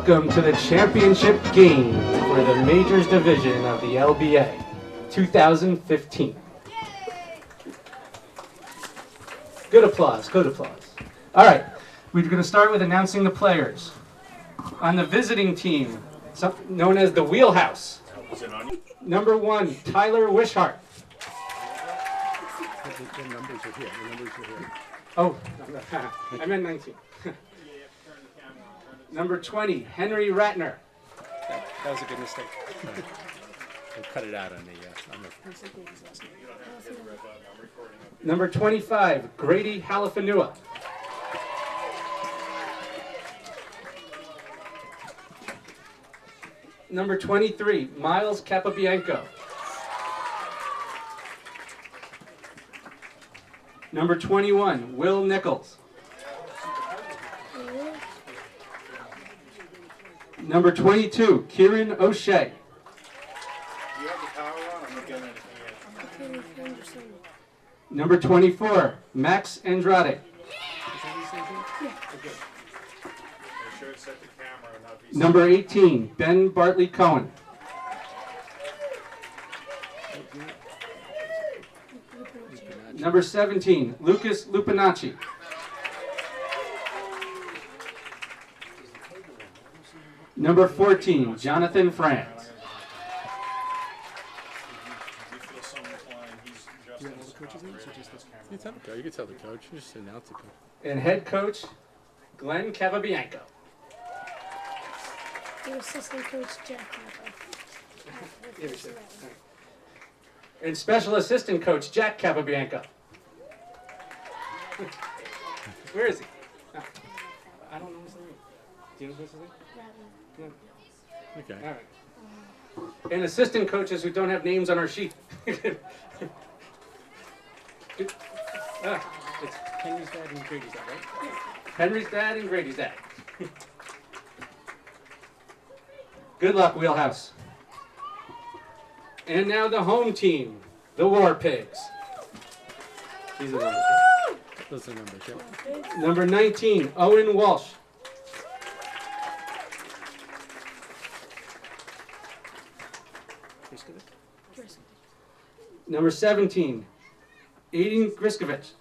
Welcome to the championship game for the Majors Division of the LBA 2015. Good applause, good applause. All right, we're going to start with announcing the players. On the visiting team, known as the Wheelhouse, number 1, Tyler Wishart. The numbers are here. The numbers are here. Oh, I meant 19. Number 20, Henry Ratner. That was a good mistake. We'll cut it out on the Number 25, Grady Halafanua. Number 23, Miles Capabianco. Number 21, Will Nichols. Number 22, Kieran O'Shea. You have the power on? I'm not getting anything yet. Number 24, Max Andrade. Make sure it's set the camera and not be... Number 18, Ben Bartley Cohen. Number 17, Lucas Lupinacci. Number 14, Jonathan Franz. You feel so inclined, he's just... You know the coach's names or just this camera? You tell the coach. You can tell the coach. You just announce the coach. And head coach, Glenn Capabianco. The assistant coach, Jack Kappa. And special assistant coach, Jack Capabianco. Where is he? Oh, I don't know his name. Do you know his name? No. Okay. All right. And assistant coaches who don't have names on our sheet. It's Henry's dad and Grady's dad, right? Henry's dad and Grady's dad. Good luck, Wheelhouse. And now the home team, the War Pigs. These are the numbers. Those are the numbers, yeah. Number 19, Owen Walsh. Number 17, Aiden Griskovich.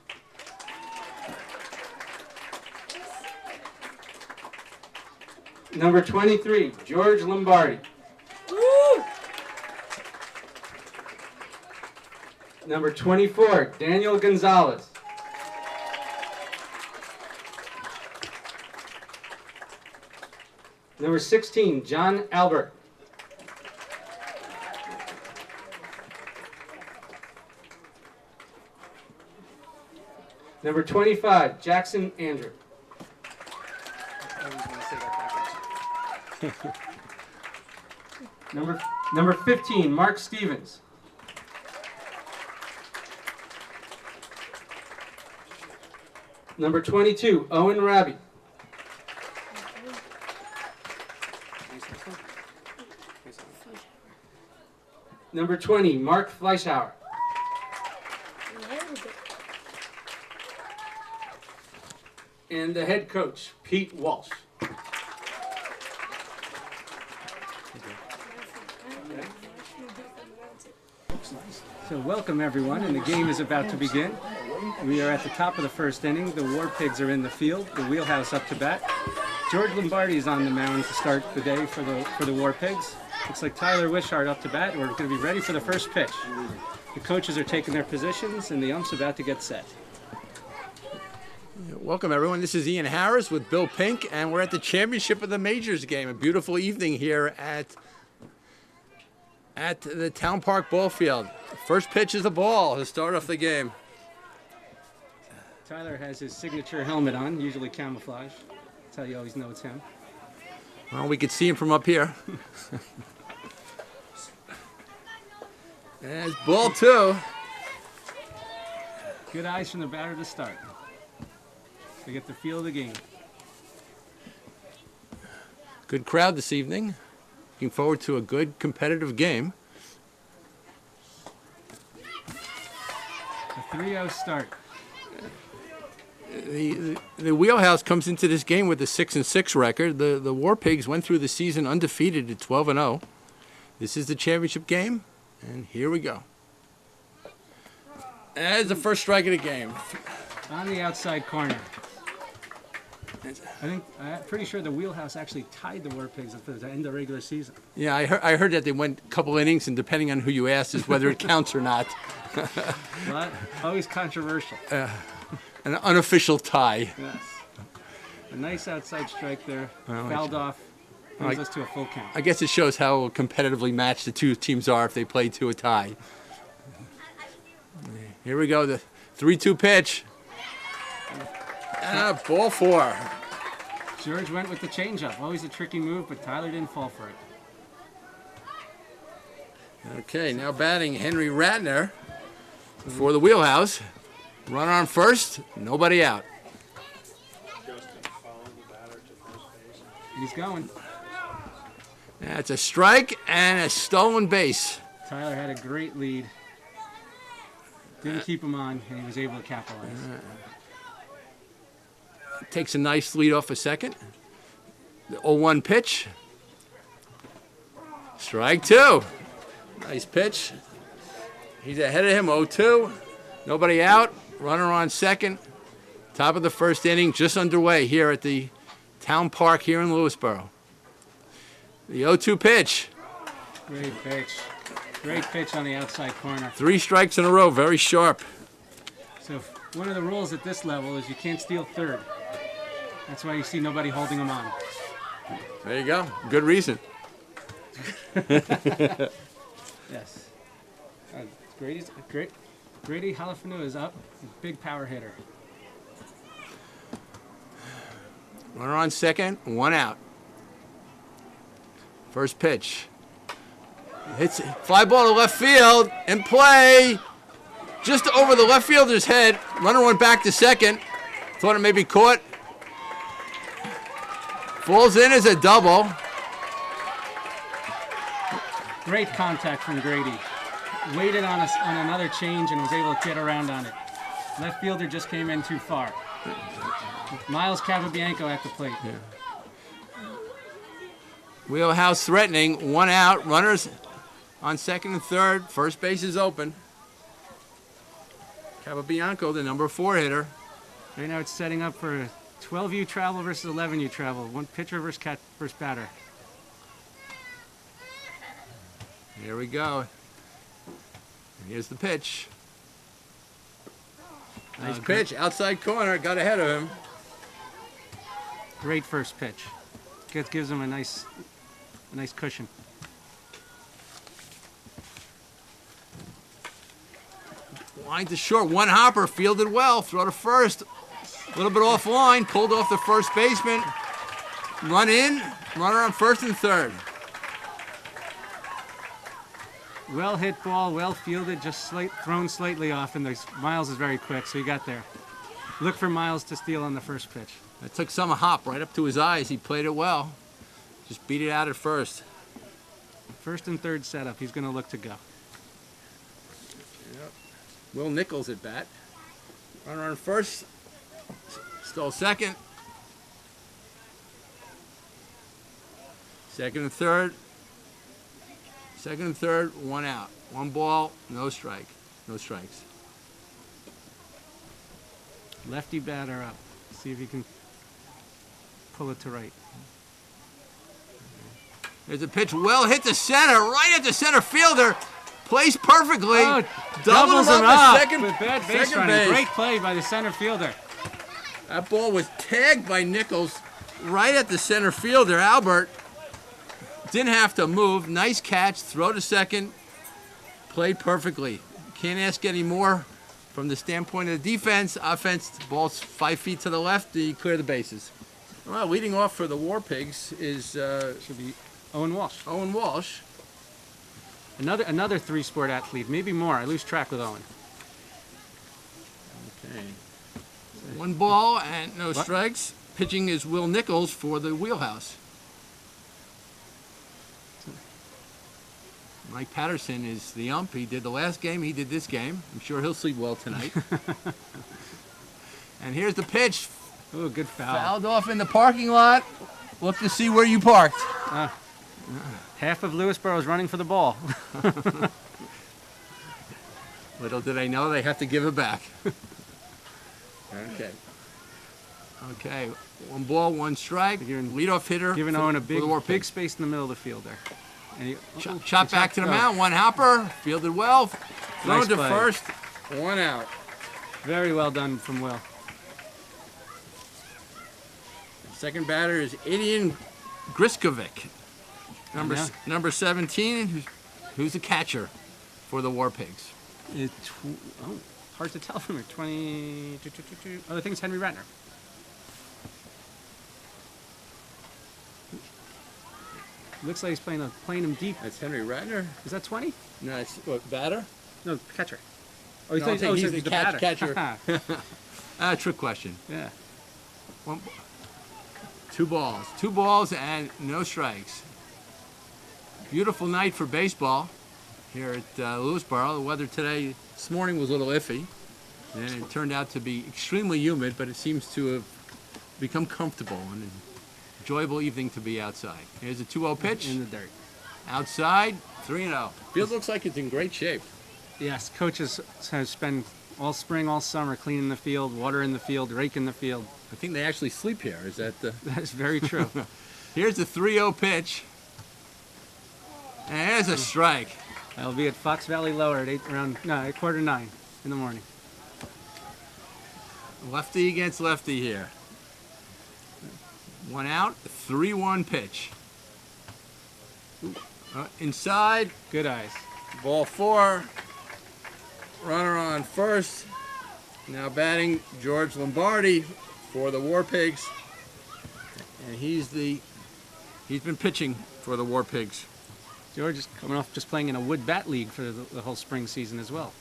Number 23, George Lombardi. Number 24, Daniel Gonzalez. Number 16, John Albert. Number 25, Jackson Andrew. I always want to say that backwards. Number 15, Mark Stevens. Number 22, Owen Raby. Number 20, Mark Fleischhauer. And the head coach, Pete Walsh. So welcome everyone, and the game is about to begin. We are at the top of the first inning. The War Pigs are in the field, the Wheelhouse up to bat. George Lombardi is on the mound to start the day for the War Pigs. Looks like Tyler Wishart up to bat. We're going to be ready for the first pitch. The coaches are taking their positions, and the ump's about to get set. Welcome, everyone. This is Ian Harris with Bill Pink, and we're at the Championship of the Majors game. A beautiful evening here at the Town Park ball field. First pitch is a ball to start off the game. Tyler has his signature helmet on, usually camouflage. That's how you always know it's him. Well, we could see him from up here. And it's ball 2. Good eyes from the batter to start. They get the feel of the game. Good crowd this evening. Looking forward to a good competitive game. A 3-0 start. the Wheelhouse comes into this game with a 6-6 record. The War Pigs went through the season undefeated at 12-0. This is the championship game, and here we go. As the first strike of the game. On the outside corner. I'm pretty sure the Wheelhouse actually tied the War Pigs at the end of the regular season. Yeah, I heard that they went a couple innings, and depending on who you ask is whether it counts or not. But always controversial. An unofficial tie. Yes. A nice outside strike there. Well, Fouled off. Brings us to a full count. I guess it shows how competitively matched the two teams are if they play to a tie. Here we go, the 3-2 pitch. Ball 4. George went with the changeup. Always a tricky move, but Tyler didn't fall for it. Okay, now batting Henry Ratner for the Wheelhouse. Runner on first, nobody out. Justin following the batter to first base. He's going. That's a strike and a stolen base. Tyler had a great lead. Didn't keep him on, and he was able to capitalize. Takes a nice lead off a second. The 0-1 pitch. Strike 2. Nice pitch. He's ahead of him, 0-2. Nobody out. Runner on second. Top of the first inning, just underway here at the Town Park here in Lewisboro. The 0-2 pitch. Great pitch. Great pitch on the outside corner. 3 strikes in a row, very sharp. So one of the rules at this level is you can't steal third. That's why you see nobody holding him on. There you go. Good reason. Yes. Grady Halifanu is up. Big power hitter. Runner on second, 1 out. First pitch. Hits fly ball to left field. In play. Just over the left fielder's head. Runner went back to second. Thought it may be caught. Falls in as a double. Great contact from Grady. Waited on another change and was able to get around on it. Left fielder just came in too far. Miles Capobianco at the plate. Yeah. Wheelhouse threatening, 1 out. Runners on second and third. First base is open. Capobianco, the number 4 hitter. Right now it's setting up for 12U travel versus 11U travel. One pitcher versus batter. Here we go. Here's the pitch. Nice pitch, outside corner, got ahead of him. Great first pitch. Gives him a nice cushion. Line to short, 1 hopper, fielded well, throw to first. A little bit offline, pulled off the first baseman. Run in, runner on first and third. Well hit ball, well fielded, just thrown slightly off, and Miles is very quick, so he got there. Look for Miles to steal on the first pitch. That took some hop right up to his eyes. He played it well. Just beat it out at first. First and third setup, he's going to look to go. Yep. Will Nichols at bat. Runner on first, stole second. Second and third. Second and third, 1 out. 1 ball, no strikes. Lefty batter up. See if he can pull it to right. There's a pitch well hit to center, right at the center fielder. Placed perfectly. Oh, doubles him up at second, with bad base second running. base. Great play by the center fielder. That ball was tagged by Nichols right at the center fielder, Albert. Didn't have to move. Nice catch. Throw to second. Played perfectly. Can't ask any more from the standpoint of the defense. Offense, the ball's 5 feet to the left. You clear the bases. Well, leading off for the War Pigs is Should be Owen Walsh. Owen Walsh. Another 3-sport athlete, maybe more. I lose track with Owen. Okay. 1 ball and no strikes. Pitching is Will Nichols for the Wheelhouse. Mike Patterson is the ump. He did the last game. He did this game. I'm sure he'll sleep well tonight. And here's the pitch. Ooh, good foul. Fouled off in the parking lot. Look to see where you parked. Half of Lewisboro is running for the ball. Little do they know they have to give it back. Okay. Okay. 1 ball, 1 strike. Leadoff hitter. Giving for- Owen a for the War big Pigs. space in the middle of the field there. And he, Shot back to the oh, mound. 1 hopper. Fielded well. Thrown Nice to play. first. 1 out. Very well done from Will. Second batter is Idian Griskovic. Yeah. Number 17, who's the catcher for the War Pigs. Hard to tell from here. 20. Oh, I think it's Henry Ratner. Looks like he's playing him deep. That's Henry Ratner. Is that 20? No, it's batter. No, catcher. Oh, No, I think he's the batter. catcher. Trick question. Yeah. 2 balls. 2 balls and no strikes. Beautiful night for baseball here at Lewisboro. The weather today, this morning was a little iffy. And it turned out to be extremely humid, but it seems to have become comfortable and an enjoyable evening to be outside. Here's a 2-0 pitch. In the dirt. Outside, 3-0. Field looks like it's in great shape. Yes, coaches have spent all spring, all summer cleaning the field, watering the field, raking the field. I think they actually sleep here. Is that the... That's very true. Here's the 3-0 pitch. And there's a strike. I'll be at Fox Valley Lower at 8:45 in the morning. Lefty against lefty here. 1 out, 3-1 pitch. Inside, Good eyes. ball 4. Runner on first. Now batting George Lombardi for the War Pigs. And he's been pitching for the War Pigs. George is coming off just playing in a wood bat league for the whole spring season as well.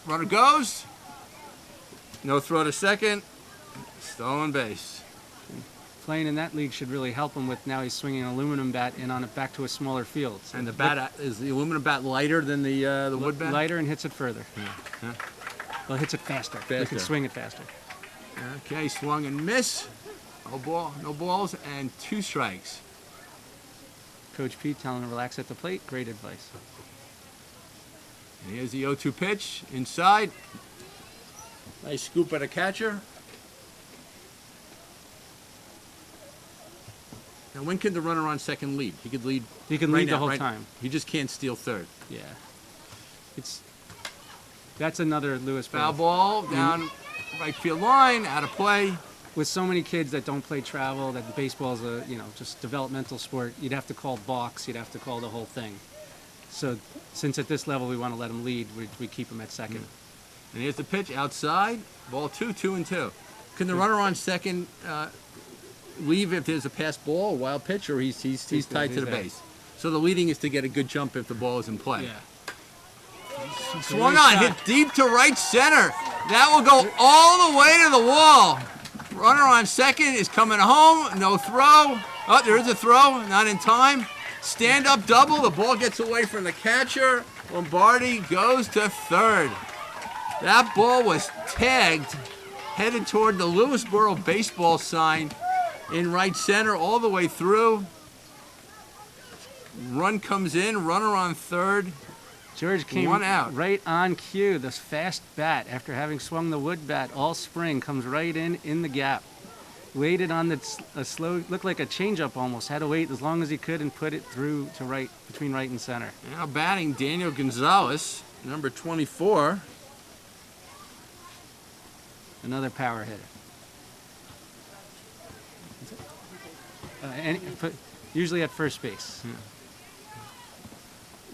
Runner goes. No throw to second. Stolen base. Playing in that league should really help him with now he's swinging an aluminum bat and on it back to a smaller field. So And the bat is the aluminum bat lighter than the wood bat? lighter and hits it further. Yeah. Well, it hits it faster. You can Faster. swing it faster. Okay, swung and miss. No balls and 2 strikes. Coach Pete telling him to relax at the plate. Great advice. And here's the 0-2 pitch inside. Nice scoop at a catcher. Now, when can the runner on second lead? He could lead. He can right lead the now, whole right? time. He just can't steal third. Yeah. That's another Lewisboro. Foul ball down right field line, out of play. With so many kids that don't play travel, that baseball is a just developmental sport, you'd have to call balks, you'd have to call the whole thing. So since at this level we want to let him lead, we keep him at second. And here's the pitch outside. Ball 2, 2-2. Can the runner on second leave if there's a pass ball, a wild pitch, or he's tied to the there. base? So the leading is to get a good jump if the ball is in play. Yeah. Swung Nice on, shot. hit deep to right center. That will go all the way to the wall. Runner on second is coming home. No throw. Oh, there is a throw. Not in time. Stand up double. The ball gets away from the catcher. Lombardi goes to third. That ball was tagged, headed toward the Lewisboro baseball sign in right center all the way through. Run comes in. Runner on third. George came 1 out. right on cue. This fast bat, after having swung the wood bat all spring, comes right in the gap. Waited on a slow, looked like a changeup almost. Had to wait as long as he could and put it through to right, between right and center. Now batting Daniel Gonzalez, number 24. Another power hitter. Usually at first base.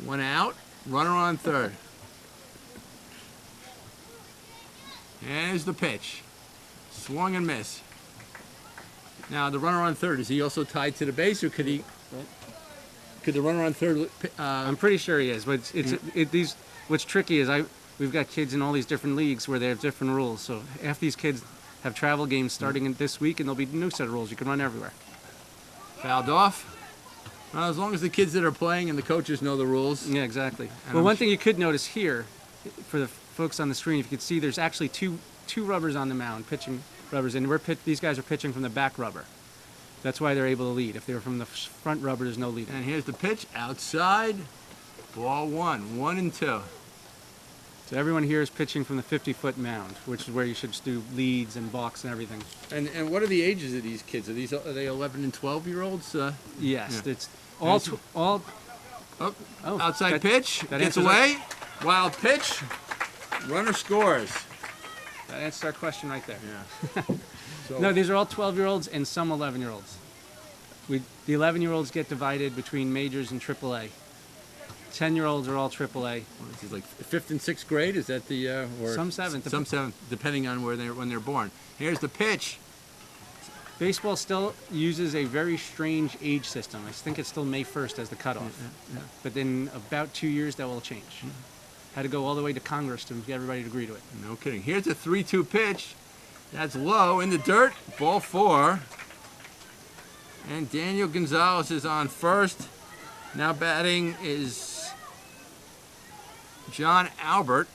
1 out. Runner on third. And here's the pitch. Swung and miss. Now the runner on third, is he also tied to the base, or could the runner on third? I'm pretty sure he is, but what's tricky is we've got kids in all these different leagues where they have different rules. So half these kids have travel games starting this week, and there'll be a new set of rules. You can run everywhere. Fouled off. Well, as long as the kids that are playing and the coaches know the rules. Yeah, exactly. And Well, I'm one thing you could notice here, for the folks on the screen, if you could see, there's actually 2 two rubbers on the mound, pitching rubbers, and these guys are pitching from the back rubber. That's why they're able to lead. If they were from the front rubber, there's no leading. And here's the pitch outside. Ball 1, 1 and 2. So everyone here is pitching from the 50-foot mound, which is where you should do leads and balks and everything. And what are the ages of these kids? Are they 11 and 12-year-olds? Yes, Yeah. it's all Oh, Oh, outside that- pitch, that gets answers away, wild pitch, runner scores. that answers our question right there. Yeah. So, No, these are all 12-year-olds and some 11-year-olds. The 11-year-olds get divided between majors and AAA. 10-year-olds are all AAA. this is like 5th and 6th grade. Is that the or Some 7th. Some 7th, depending on when they're born. Here's the pitch. Baseball still uses a very strange age system. I think it's still May 1st as the cutoff. Yeah. But in about 2 years, that will change. Had to go all the way to Congress to get everybody to agree to it. No kidding. Here's a 3-2 pitch. That's low in the dirt. Ball 4. And Daniel Gonzalez is on first. Now batting is John Albert,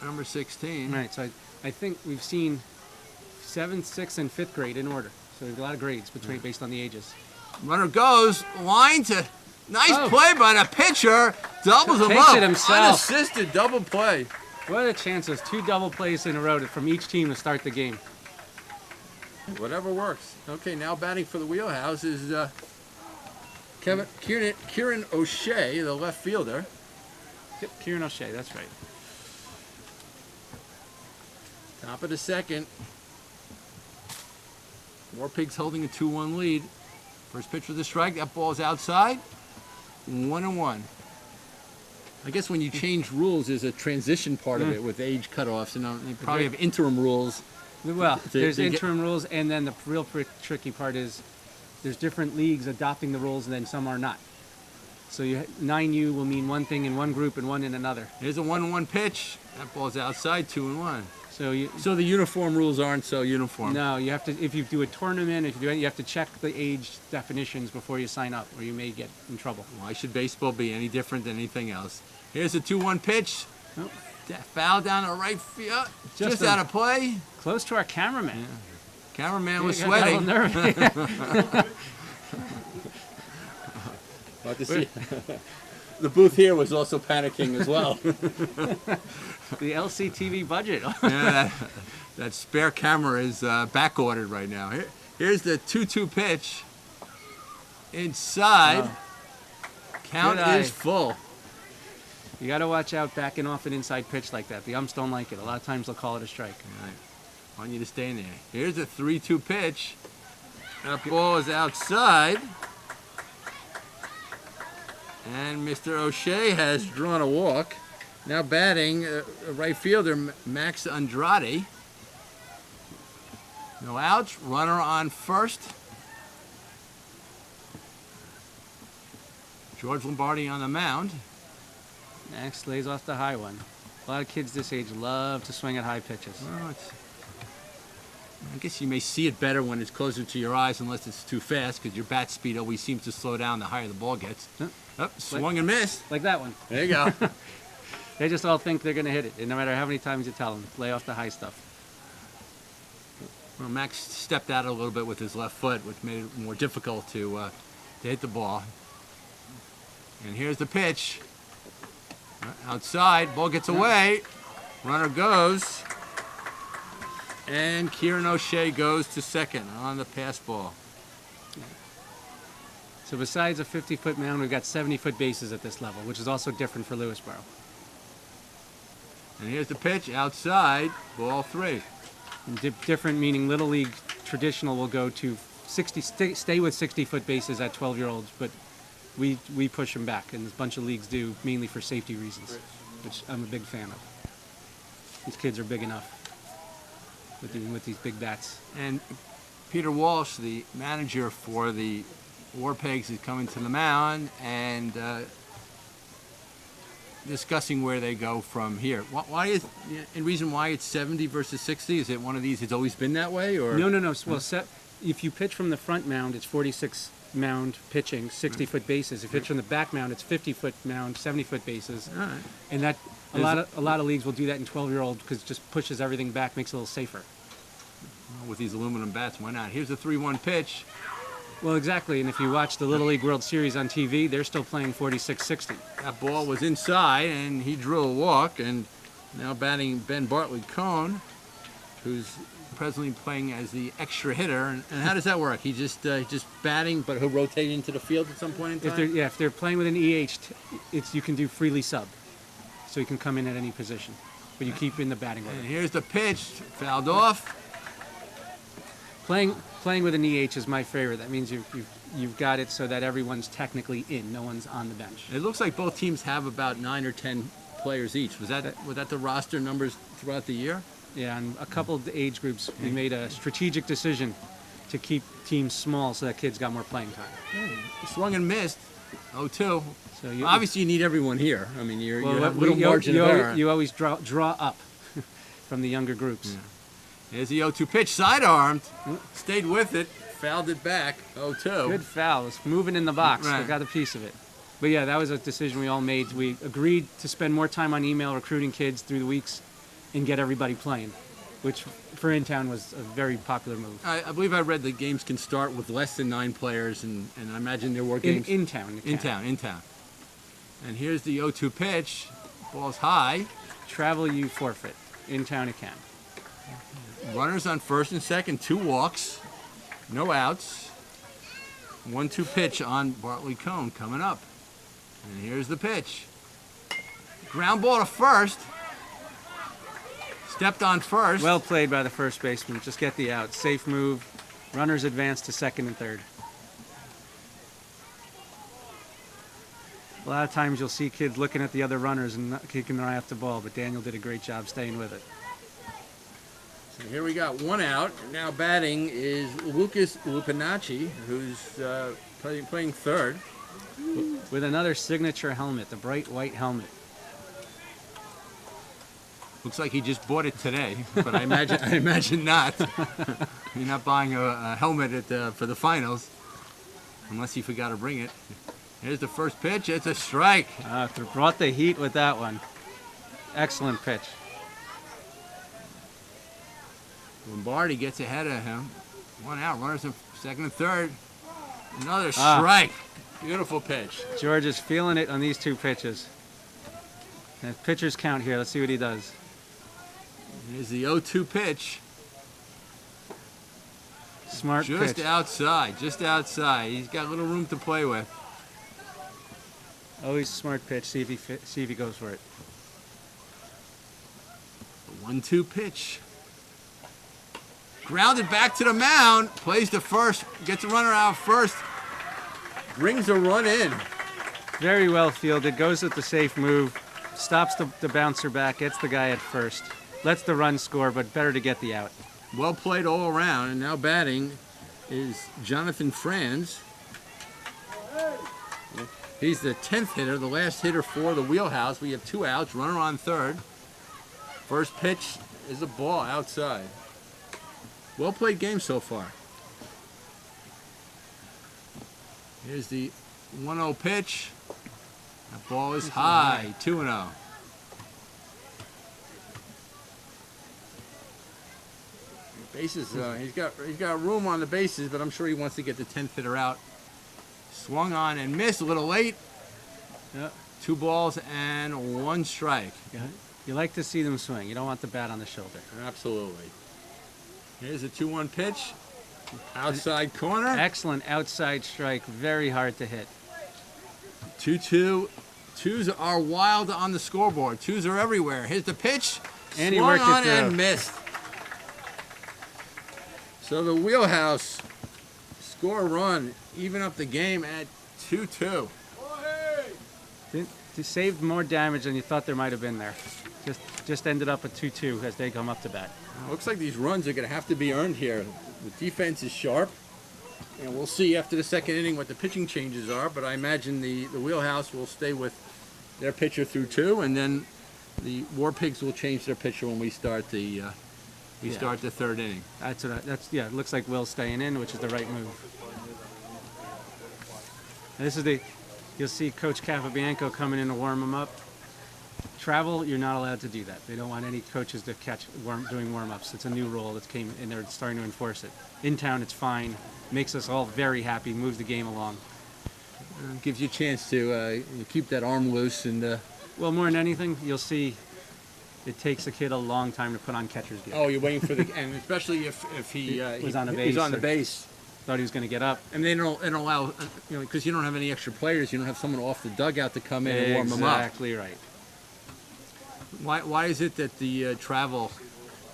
number 16. Right, so I think we've seen 7th, 6th, and 5th grade in order. So there's a lot of grades based on the ages. Runner goes, line to, nice Oh. play by the pitcher, doubles him Takes up. it himself. Unassisted double play. What a chance. There's 2 double plays in a row from each team to start the game. Whatever works. Okay, now batting for the wheelhouse is Kieran O'Shea, the left fielder. Yep, Kieran O'Shea, that's right. Top of the second. War Pigs holding a 2-1 lead. First pitch with a strike. That ball's outside. 1-1. I guess when you change rules, there's a transition part of it with age cutoffs. You probably have interim rules. Well, there's to get- interim rules, and then the real tricky part is there's different leagues adopting the rules, and then some are not. So 9U will mean one thing in one group and one in another. Here's a 1-1 pitch. That ball's outside, 2-1. So So the uniform rules aren't so uniform. no, you have to, if you do a tournament, if you do anything, you have to check the age definitions before you sign up, or you may get in trouble. Why should baseball be any different than anything else? Here's a 2-1 pitch. Oh. Foul down the right field. Just a- out of play. Close to our cameraman. Cameraman was He got a little sweating. nervous. About to see. The booth here was also panicking as well. The LCTV budget. Yeah, that spare camera is back ordered right now. Here's the 2-2 pitch. Inside. Count Good eye. is full. You got to watch out backing off an inside pitch like that. The umps don't like it. A lot of times they'll call it a strike. All right. Want you to stay in there. Here's a 3-2 pitch. That ball is outside. And Mr. O'Shea has drawn a walk. Now batting, right fielder Max Andrade. No outs. Runner on first. George Lombardi on the mound. Max lays off the high one. A lot of kids this age love to swing at high pitches. Well, I guess you may see it better when it's closer to your eyes unless it's too fast because your bat speed always seems to slow down the higher the ball gets. Yep. Swung and missed. Like that one. There you go. They just all think they're going to hit it, and no matter how many times you tell them, lay off the high stuff. Well, Max stepped out a little bit with his left foot, which made it more difficult to hit the ball. And here's the pitch. Outside, ball gets away. Runner goes. And Kieran O'Shea goes to second on the pass ball. So besides a 50-foot mound, we've got 70-foot bases at this level, which is also different for Lewisboro. And here's the pitch outside, ball 3. And different meaning Little League traditional will go to 60, stay with 60-foot bases at 12-year-olds, but we push them back, and a bunch of leagues do, mainly for safety reasons, which I'm a big fan of. These kids are big enough with these big bats. And Peter Walsh, the manager for the War Pigs, is coming to the mound and discussing where they go from here. Why is and reason why it's 70 versus 60? Is it one of these? It's always been that way, or No. Well, if you pitch from the front mound, it's 46 mound pitching, 60-foot bases. If you pitch from the back mound, it's 50-foot mound, 70-foot bases. All right. And that a lot of leagues will do that in 12-year-old because it just pushes everything back, makes it a little safer. Well, with these aluminum bats, why not? Here's a 3-1 pitch. Well, exactly. And if you watch the Little League World Series on TV, they're still playing 46-60. That ball was inside, and he drew a walk. And now batting Ben Bartley-Cohn, who's presently playing as the extra hitter. And how does that work? He just batting, but he'll rotate into the field at some point in time? If they're playing with an EH, you can do freely sub. So you can come in at any position. But you keep in the batting order. And here's the pitch, fouled off. Playing with an EH is my favorite. That means you've got it so that everyone's technically in. No one's on the bench. It looks like both teams have about 9 or 10 players each. Was that the roster numbers throughout the year? Yeah, and a couple of the age groups, we made a strategic decision to keep teams small so that kids got more playing time. Swung and missed. 0-2. So Obviously, you need everyone here. I mean, you well, have a little margin of error. You always draw up from the younger groups. Yeah. Here's the 0-2 pitch, side-armed. Stayed with it, fouled it back. 0-2. Good foul. It was moving in the box. Right. I got a piece of it. But yeah, that was a decision we all made. We agreed to spend more time on email recruiting kids through the weeks and get everybody playing, which for in-town was a very popular move. I believe I read the games can start with less than 9 players, and I imagine there were games. In town. In town. And here's the 0-2 pitch. Ball's high. Travel, you forfeit. In town, it can. Runners on first and second, 2 walks, no outs. 1-2 pitch on Bartley-Cohn coming up. And here's the pitch. Ground ball to first. Stepped on first. Well played by the first baseman. Just get the out. Safe move. Runners advance to second and third. A lot of times you'll see kids looking at the other runners and not kicking their eye off the ball, but Daniel did a great job staying with it. So here we got 1 out. Now batting is Lucas Lupinacci, who's playing third. With another signature helmet, the bright white helmet. Looks like he just bought it today, but I imagine not. You're not buying a helmet for the finals, unless he forgot to bring it. Here's the first pitch. It's a strike. Brought the heat with that one. Excellent pitch. Lombardi gets ahead of him. 1 out. Runners in second and third. Another strike. Beautiful pitch. George is feeling it on these 2 pitches. And pitchers count here. Let's see what he does. Here's the 0-2 pitch. Smart pitch. Just outside. He's got a little room to play with. Always smart pitch. See if he goes for it. 1-2 pitch. Grounded back to the mound. Plays to first. Gets a runner out first. Brings a run in. Very well fielded. Goes with the safe move. Stops the bouncer back. Gets the guy at first. Lets the run score, but better to get the out. Well played all around. And now batting is Jonathan Franz. He's the 10th hitter, the last hitter for the wheelhouse. We have 2 outs. Runner on third. First pitch is a ball outside. Well played game so far. Here's the 1-0 pitch. That ball is high. 2-0. Bases. He's got room on the bases, but I'm sure he wants to get the 10th hitter out. Swung on and missed a little late. Yep. 2 balls and 1 strike. You like to see them swing. You don't want the bat on the shoulder. Absolutely. Here's a 2-1 pitch. Outside corner. Excellent outside strike. Very hard to hit. 2-2. 2s are wild on the scoreboard. 2s are everywhere. Here's the pitch. And he Swung worked it on through. and missed. So the wheelhouse score a run, even up the game at 2-2. They saved more damage than you thought there might have been there. Just ended up at 2-2 as they come up to bat. Looks like these runs are going to have to be earned here. The defense is sharp, and we'll see after the second inning what the pitching changes are, but I imagine the wheelhouse will stay with their pitcher through 2, and then the War Pigs will change their pitcher when we start the start the third inning. It looks like Will's staying in, which is the right move. And this is you'll see Coach Capabianco coming in to warm them up. Travel, you're not allowed to do that. They don't want any coaches to doing warm-ups. It's a new rule that came, and they're starting to enforce it. In town, it's fine. Makes us all very happy. Moves the game along. Gives you a chance to keep that arm loose and. Well, more than anything, you'll see. It takes a kid a long time to put on catcher's gear. Oh, you're waiting for the, and especially if he was on a base. He's on the or base. Thought he was going to get up. And they don't allow, because you don't have any extra players. You don't have someone off the dugout to come in and warm them up. Exactly right. Why is it that the travel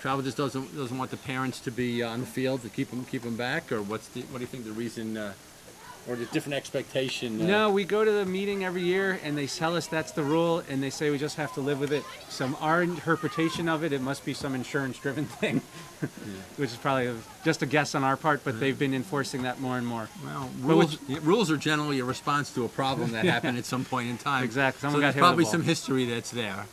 just doesn't want the parents to be on the field to keep them back, or what do you think the reason, or the different expectation? No, we go to the meeting every year and they tell us that's the rule, and they say we just have to live with it. Our interpretation of it must be some insurance-driven thing, which is probably just a guess on our part. But they've been enforcing that more and more. Well, rules are generally a response to a problem that happened at some point in time. Exactly. So there's probably some history that's there.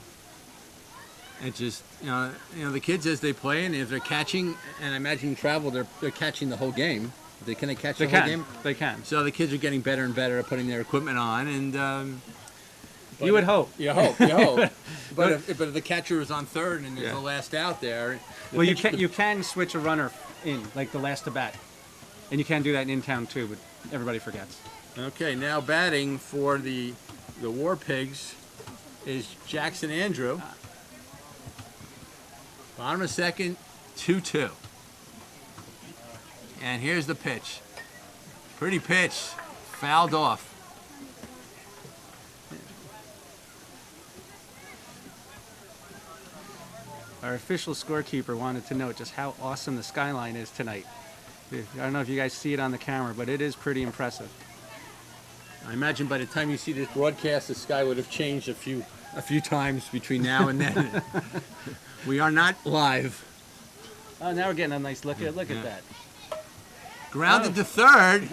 It's just the kids as they play, and if they're catching, and I imagine in travel they're catching the whole game. Can they catch the whole game? They can. So the kids are getting better and better at putting their equipment on, and you would hope. You hope. But if the catcher is on third and there's the last out there, well, you can switch a runner in like the last to bat, and you can do that in town too, but everybody forgets. Okay, now batting for the War Pigs is Jackson Andrew. Bottom of second, 2-2. And here's the pitch. Pretty pitch. Fouled off. Our official scorekeeper wanted to note just how awesome the skyline is tonight. I don't know if you guys see it on the camera, but it is pretty impressive. I imagine by the time you see this broadcast, the sky would have changed a few times between now and then. We are not live. Oh, now we're getting a nice look at that. Grounded to third,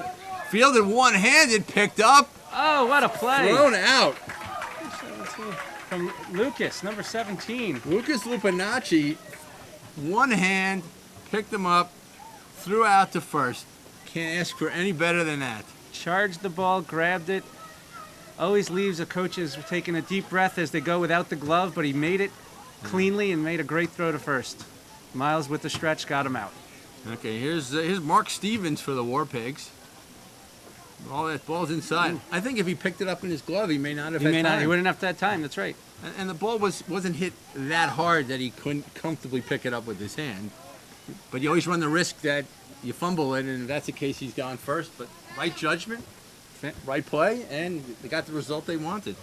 fielded one-handed, picked up. Oh, what a play! Thrown out. From Lucas, number 17. Lucas Lupinacci, one hand, picked him up, threw out to first. Can't ask for any better than that. Charged the ball, grabbed it. Always leaves the coaches taking a deep breath as they go without the glove, but he made it cleanly and made a great throw to first. Miles with the stretch got him out. Okay, here's Mark Stevens for the War Pigs. Ball's inside. Ooh. I think if he picked it up in his glove, he may not have had time. He wouldn't have that time. That's right. And the ball wasn't hit that hard that he couldn't comfortably pick it up with his hand. But you always run the risk that you fumble it, and if that's the case, he's gone first. But right judgment, right play, and they got the result they wanted.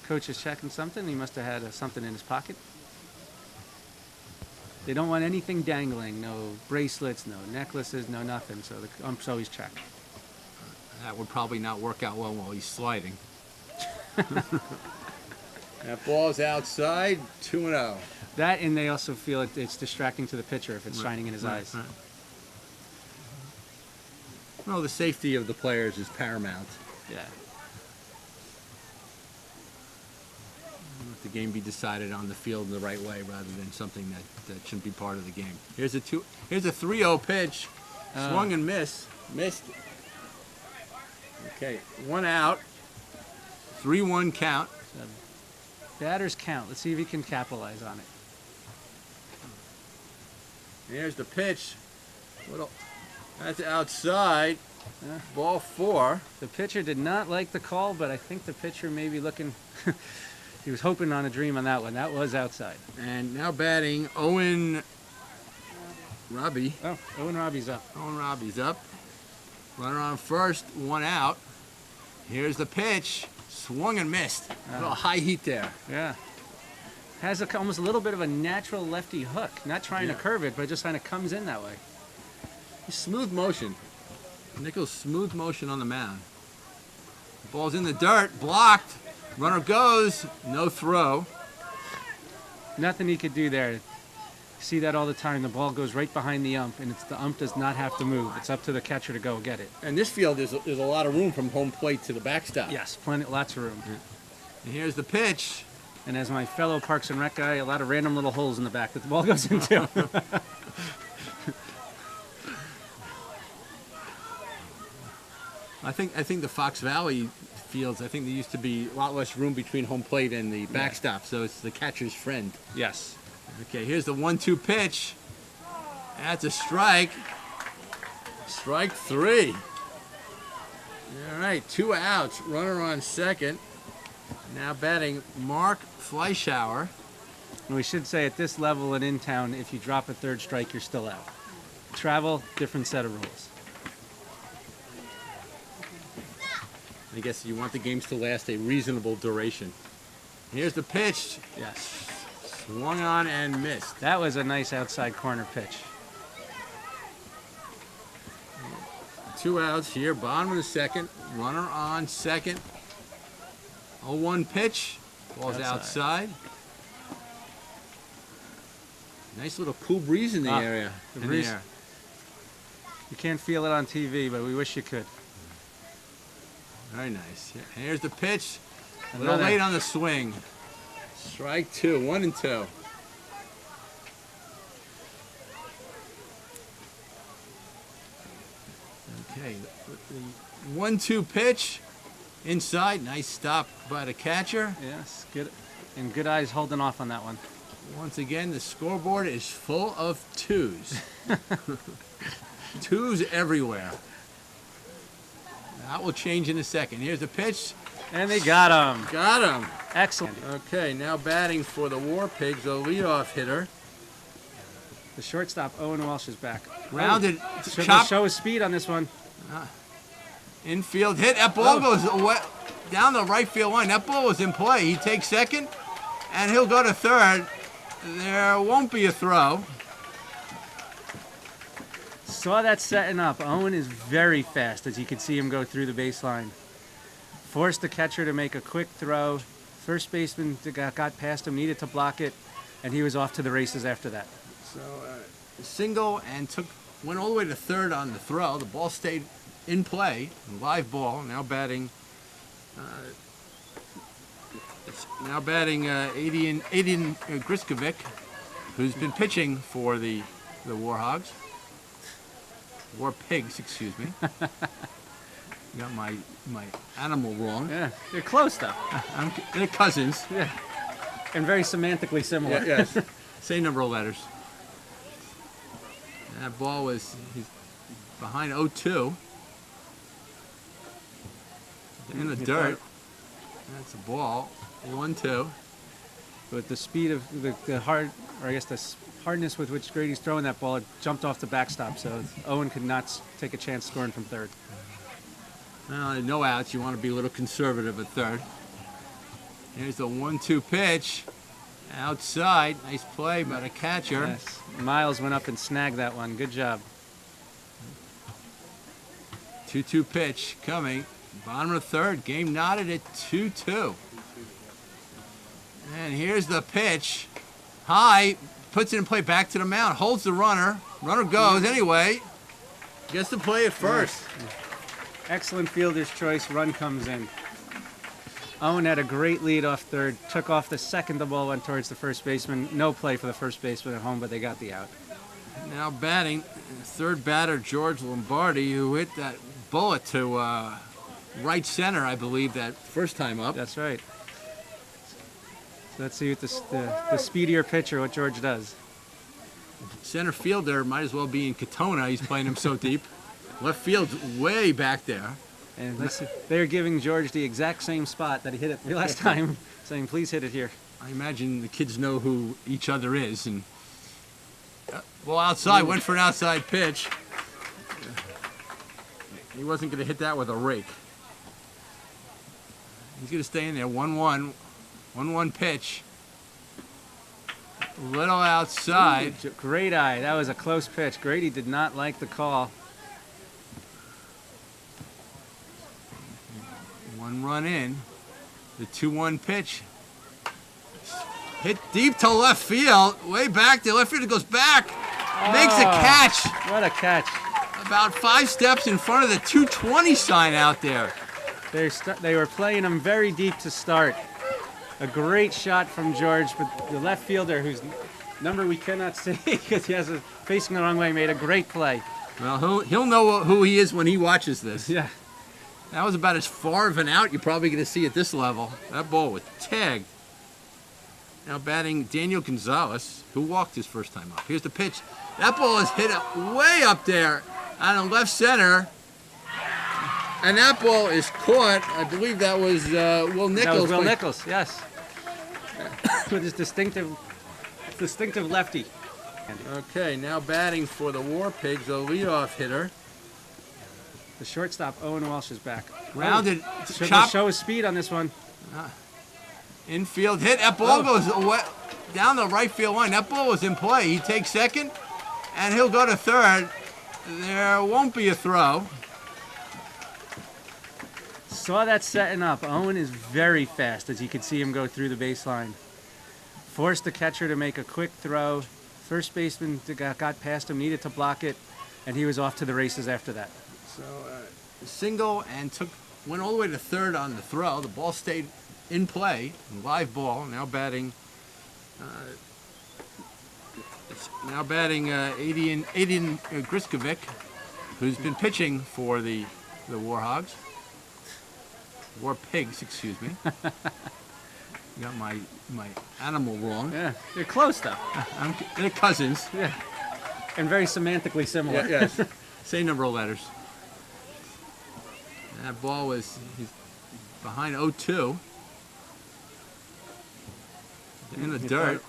Coach is checking something. He must have had something in his pocket. They don't want anything dangling. No bracelets, no necklaces, no nothing. So the umps always check. That would probably not work out well while he's sliding. That ball's outside, 2-0. That, and they also feel it's distracting to the pitcher if it's shining in his eyes. Right. Well, the safety of the players is paramount. Yeah. Let the game be decided on the field in the right way rather than something that shouldn't be part of the game. Here's a 3-0 pitch. Swung and missed. Missed. Okay, one out. 3-1 count. Batters count. Let's see if he can capitalize on it. Here's the pitch. That's outside. Ball 4. The pitcher did not like the call, but I think the pitcher may be looking... He was hoping on a dream on that one. That was outside. And now batting, Owen Robbie. Oh, Owen Robbie's up. Owen Robbie's up. Runner on first, one out. Here's the pitch. Swung and missed. A little high heat there. Yeah. Has almost a little bit of a natural lefty hook. Not trying to curve it, but it just kind of comes in that way. Smooth motion. Nichols' smooth motion on the mound. The ball's in the dirt, blocked. Runner goes, no throw. Nothing he could do there. See that all the time. The ball goes right behind the ump, and the ump does not have to move. It's up to the catcher to go get it. And this field, there's a lot of room from home plate to the backstop. Yes, lots of room. And here's the pitch. And as my fellow Parks and Rec guy, a lot of random little holes in the back that the ball goes into. I think the Fox Valley fields, I think there used to be a lot less room between home plate and the backstop, so it's the catcher's friend. Yes. Okay, here's the 1-2 pitch. That's a strike. Strike 3. All right, 2 outs. Runner on second. Now batting Mark Fleischauer. And we should say at this level and in town, if you drop a third strike, you're still out. Travel, different set of rules. I guess you want the games to last a reasonable duration. Here's the pitch. Yes. Swung on and missed. That was a nice outside corner pitch. 2 outs here, bottom of the second. Runner on second. 0-1 pitch. Ball's outside. Nice little cool breeze in the area. The breeze. You can't feel it on TV, but we wish you could. Very nice. Here's the pitch. A Another. little late on the swing. Strike 2, 1-2. Okay, the 1-2 pitch. Inside, nice stop by the catcher. Yes, good. And good eyes holding off on that one. Once again, the scoreboard is full of 2s. 2s everywhere. That will change in a second. Here's the pitch. And they got him. Got him. Excellent. Okay, now batting for the War Pigs, the leadoff hitter. The shortstop, Owen Walsh, is back. Rounded, Show his speed on this one. Infield hit. That ball goes away, down the right field line. That ball was in play. He takes second, and he'll go to third. There won't be a throw. Saw that setting up. Owen is very fast, as you can see him go through the baseline. Forced the catcher to make a quick throw. First baseman got past him, needed to block it, and he was off to the races after that. So single and went all the way to third on the throw. The ball stayed in play, live ball. Now batting. Aiden Griskovic, who's been pitching for the Warhogs. War Pigs, excuse me. Got my animal wrong. Yeah, you're close though. They're cousins. Yeah, and very semantically similar. Yes, same number of letters. That ball was behind 0-2. In the dirt. That's a ball. 1-2. With the speed of the hardness with which Grady's throwing that ball, it jumped off the backstop, so Owen could not take a chance scoring from third. Well, no outs. You want to be a little conservative at third. Here's the 1-2 pitch. Outside. Nice play by the catcher. Yes. Miles went up and snagged that one. Good job. 2-2 pitch coming. Bottom of the third. Game knotted at 2-2. And here's the pitch. High. Puts it in play back to the mound. Holds the runner. Runner goes anyway. Gets to play at first. Excellent fielder's choice. Run comes in. Owen had a great lead off third. Took off the second. The ball went towards the first baseman. No play for the first baseman at home, but they got the out. Now batting, third batter, George Lombardi, who hit that bullet to right center, I believe, that first time up. That's right. So let's see what the speedier pitcher, what George does. Center fielder might as well be in Katona. He's playing him so deep. Left field's way back there. And let's see, they're giving George the exact same spot that he hit it the last time, saying, please hit it here. I imagine the kids know who each other is. And well, outside, went for an outside pitch. He wasn't going to hit that with a rake. He's going to stay in there. 1-1. 1-1 pitch. Little outside. Ooh, great eye. That was a close pitch. Grady did not like the call. 1 run in. The 2-1 pitch. Hit deep to left field. Way back. The left fielder goes back. Makes a catch. What a catch. About 5 steps in front of the 220 sign out there. They were playing him very deep to start. A great shot from George, but the left fielder, whose number we cannot see because he has it facing the wrong way, made a great play. Well, he'll know who he is when he watches this. Yeah. That was about as far of an out you're probably going to see at this level. That ball was tagged. Now batting Daniel Gonzalez, who walked his first time up. Here's the pitch. That ball is hit way up there on the left center. And that ball is caught. I believe that was Will Nichols. That was Will Nichols, yes. With his distinctive lefty. Okay, now batting for the War Pigs, the leadoff hitter. The shortstop, Owen Walsh, is back. Rounded, Show his speed on this one. Infield hit. That ball goes away, down the right field line. That ball was in play. He takes second, and he'll go to third. There won't be a throw. Saw that setting up. Owen is very fast, as you could see him go through the baseline. Forced the catcher to make a quick throw. First baseman got past him, needed to block it, and he was off to the races after that. So single and went all the way to third on the throw. The ball stayed in play, live ball. Now batting Aiden Griskovic, who's been pitching for the Warhogs. War Pigs, excuse me. Got my animal wrong. Yeah, you're close though. They're cousins. Yeah, and very semantically similar. Yes, same number of letters. That ball was behind 0-2. In the dirt.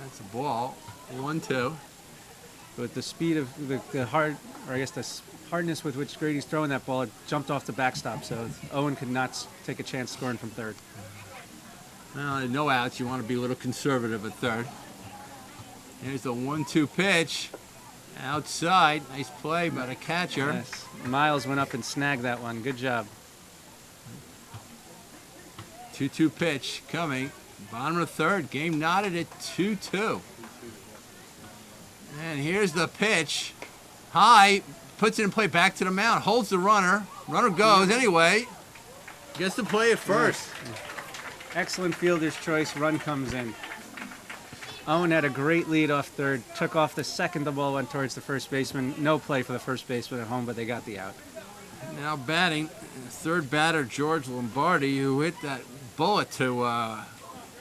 That's a ball. 1-2. But the speed of the hardness with which Grady's throwing that ball, it jumped off the backstop, so Owen could not take a chance scoring from third. Well, no outs. You want to be a little conservative at third. Here's the 1-2 pitch. Outside. Nice play by the catcher. Yes. Miles went up and snagged that one. Good job. 2-2 pitch coming. Bottom of the third. Game knotted at 2-2. And here's the pitch. High. Puts it in play back to the mound. Holds the runner. Runner goes anyway. Gets to play at first. Excellent fielder's choice. Run comes in. Owen had a great lead off third. Took off the second. The ball went towards the first baseman. No play for the first baseman at home, but they got the out. Now batting, third batter, George Lombardi, who hit that bullet to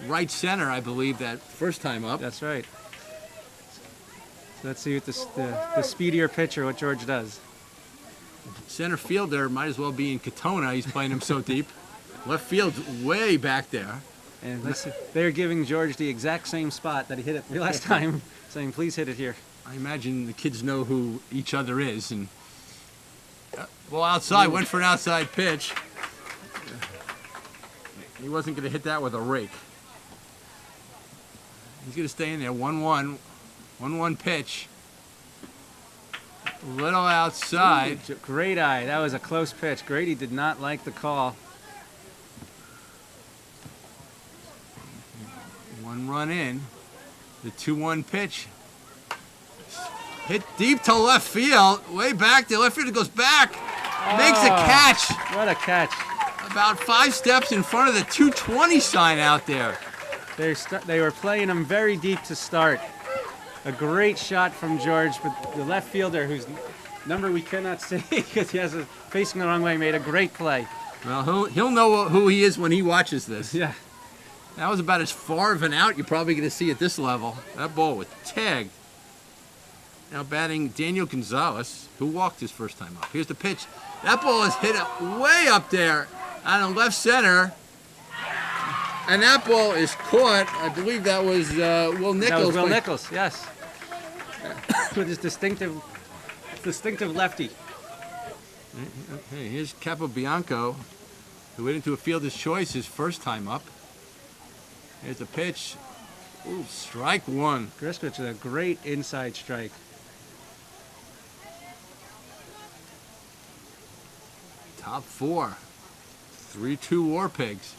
right center, I believe, that first time up. That's right. So let's see what the speedier pitcher, what George does. Center fielder might as well be in Katona. He's playing him so deep. Left field's way back there. And they're giving George the exact same spot that he hit it the last time, saying, please hit it here. I imagine the kids know who each other is. And well, outside, went for an outside pitch. He wasn't going to hit that with a rake. He's going to stay in there. 1-1. 1-1 pitch. A little outside. Great eye. That was a close pitch. Grady did not like the call. 1 run in. The 2-1 pitch. Hit deep to left field. Way back there. Left field goes back. Makes a catch. What a catch. About 5 steps in front of the 220 sign out there. They were playing him very deep to start. A great shot from George, but the left fielder, whose number we cannot say because he has a facing the wrong way, made a great play. Well, he'll know who he is when he watches this. Yeah. That was about as far of an out you're probably going to see at this level. That ball was tagged. Now batting Daniel Gonzalez, who walked his first time up. Here's the pitch. That ball is hit way up there on the left center. And that ball is caught. I believe that was Will Nichols. That was Will Nichols, yes. With his distinctive lefty. Okay, here's Capobianco, who went into a fielder's choice his first time up. Here's the pitch. Ooh, strike one. Griskovic with a great inside strike. Top 4. 3-2 War Pigs.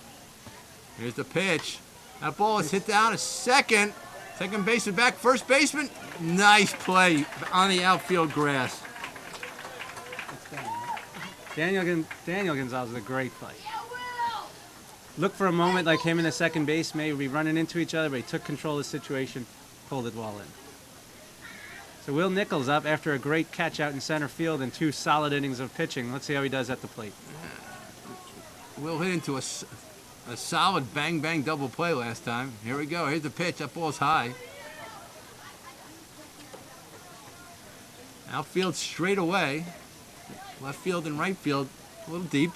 Here's the pitch. That ball is hit down to second. Second baseman back. First baseman. Nice play on the outfield grass. Daniel Gonzalez with a great play. Look for a moment like him and the second base may be running into each other, but he took control of the situation, pulled it all in. So Will Nichols up after a great catch out in center field and 2 solid innings of pitching. Let's see how he does at the plate. Will hit into a solid bang-bang double play last time. Here we go. Here's the pitch. That ball's high. Outfield straight away. Left field and right field a little deep.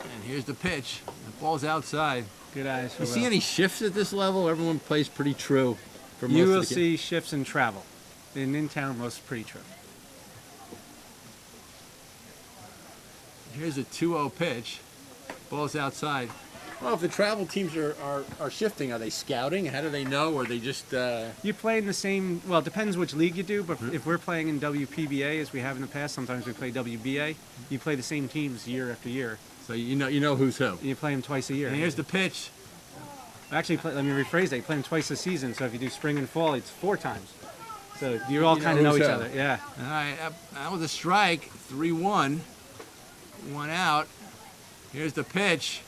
And here's the pitch. The ball's outside. Good eyes for You see Will. any shifts at this level? Everyone plays pretty true. For most You of will the ga- see shifts in travel. In town, most pretty true. Here's a 2-0 pitch. Ball's outside. Well, if the travel teams are shifting, are they scouting? How do they know? Or are they just... You play in the same, well, it depends which league you do, but if we're playing in WPBA, as we have in the past, sometimes we play WBA, you play the same teams year after year. So you know who's who. You play them twice a year. And here's the pitch. Actually, let me rephrase that. You play them twice a season, so if you do spring and fall, it's 4 times. So you all kind of know who's each who. other. Yeah. All right, that was a strike. 3-1. 1 out. Here's the pitch.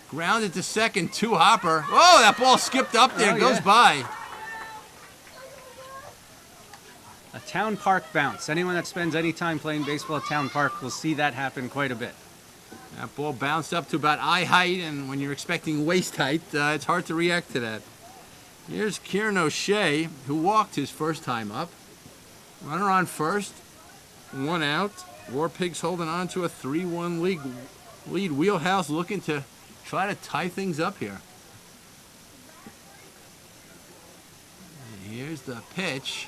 Grounded to second, 2 hopper. Oh, that ball skipped up there, Oh, goes yeah. by. A town park bounce. Anyone that spends any time playing baseball at Town Park will see that happen quite a bit. That ball bounced up to about eye height, and when you're expecting waist height, it's hard to react to that. Here's Kieran O'Shea, who walked his first time up. Runner on first, 1 out. War Pigs holding on to a 3-1 lead. Wheelhouse looking to try to tie things up here. And here's the pitch.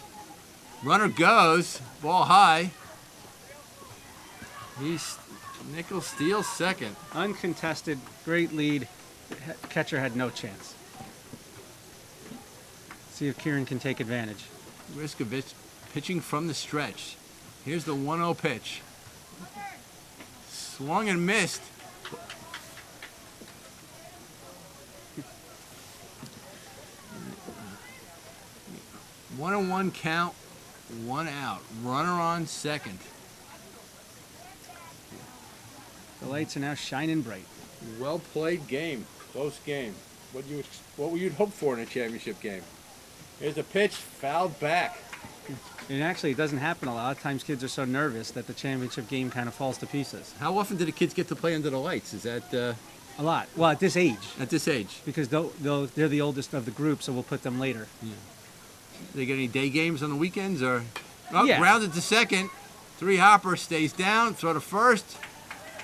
Runner goes, ball high. Nichols steals second. Uncontested, great lead. Catcher had no chance. See if Kieran can take advantage. Riskovich pitching from the stretch. Here's the 1-0 pitch. Swung and missed. One and 1 count, 1 out. Runner on second. The lights are now shining bright. Well played game, close game. What would you hope for in a championship game? Here's a pitch, fouled back. And actually, it doesn't happen a lot. of times kids are so nervous that the championship game kind of falls to pieces. How often do the kids get to play under the lights? Is that A lot. Well, at this age, at this age? because they're the oldest of the group, so we'll put them later. They get any day games on the weekends or? Oh, Yeah. grounded to second. 3 hopper stays down. Throw to first.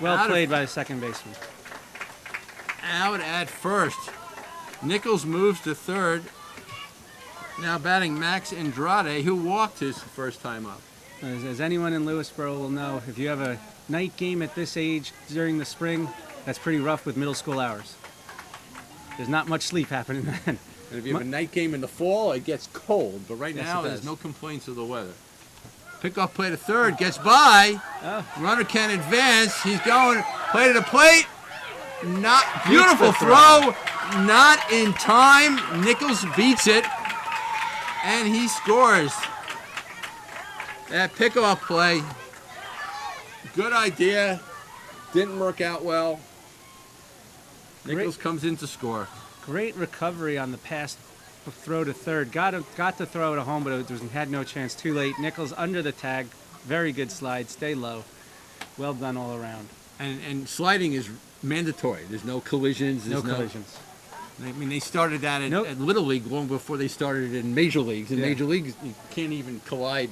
Well Out of- played by the second baseman. Out at first. Nichols moves to third. Now batting Max Andrade, who walked his first time up. As anyone in Lewisboro will know, if you have a night game at this age during the spring, that's pretty rough with middle school hours. There's not much sleep happening then. And if you have a night game in the fall, it gets cold. But right Yes, now, it there's does. no complaints of the weather. Pickoff play to third, gets by. Oh. Runner can advance. He's going play to the plate. Not beautiful Beats the throw. throw. Not in time. Nichols beats it, and he scores. That pickoff play, good idea. Didn't work out well. Nichols comes in to score. Great recovery on the pass throw to third. Got to throw it home, but had no chance. Too late. Nichols under the tag. Very good slide. Stay low. Well done all around. And sliding is mandatory. There's no collisions. No There's collisions. I mean, they started that Nope. at Little League long before they started it in Major Leagues. In Yeah. Major Leagues, you can't even collide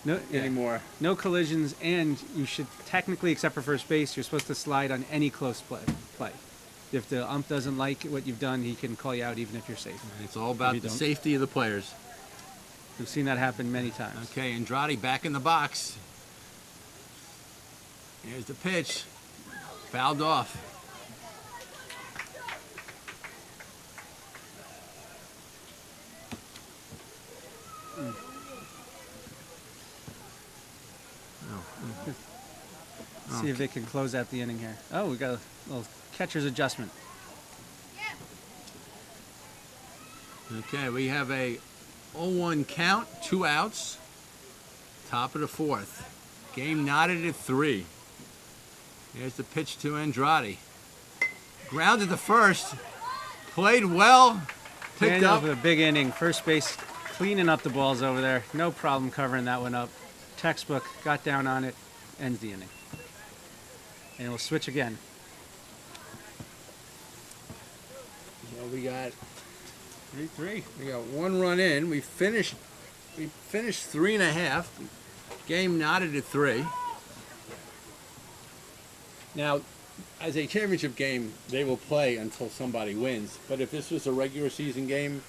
No, anymore. no collisions, and you should technically, except for first base, you're supposed to slide on any close play. If the ump doesn't like what you've done, he can call you out even if you're safe. It's all about you the don't. safety of the players. We've seen that happen many times. Okay, Andrade back in the box. Here's the pitch. Fouled off. See if they can close out the inning here. Oh, we got a little catcher's adjustment. Okay, we have a 0-1 count, 2 outs. Top of the 4th. Game knotted at 3. Here's the pitch to Andrade. Grounded to first. Played well picked Daniels up. with a big inning. First base cleaning up the balls over there. No problem covering that one up. Textbook, got down on it, ends the inning. And we'll switch again. Well, we got 3-3. We got 1 run in. We finished 3.5. Game knotted at 3. Now, as a championship game, they will play until somebody wins. But if this was a regular season game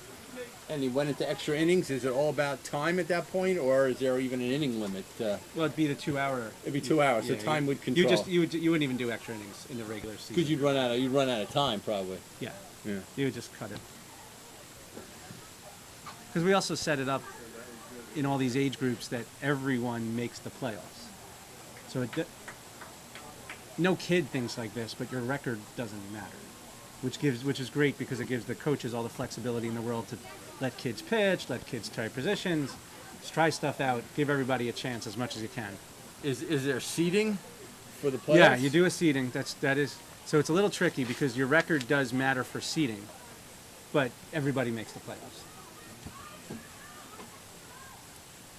and you went into extra innings, is it all about time at that point, or is there even an inning limit? Well, it'd be the 2 hour. It'd be 2 hours, so time would control. You wouldn't even do extra innings in the regular season. Because you'd run out of time probably. Yeah. Yeah. You would just cut it. Because we also set it up in all these age groups that everyone makes the playoffs. So no kid thinks like this, but your record doesn't matter, which is great because it gives the coaches all the flexibility in the world to let kids pitch, let kids try positions, just try stuff out, give everybody a chance as much as you can. Is there seeding for the playoffs? Yeah, you do a seeding. So it's a little tricky because your record does matter for seeding, but everybody makes the playoffs.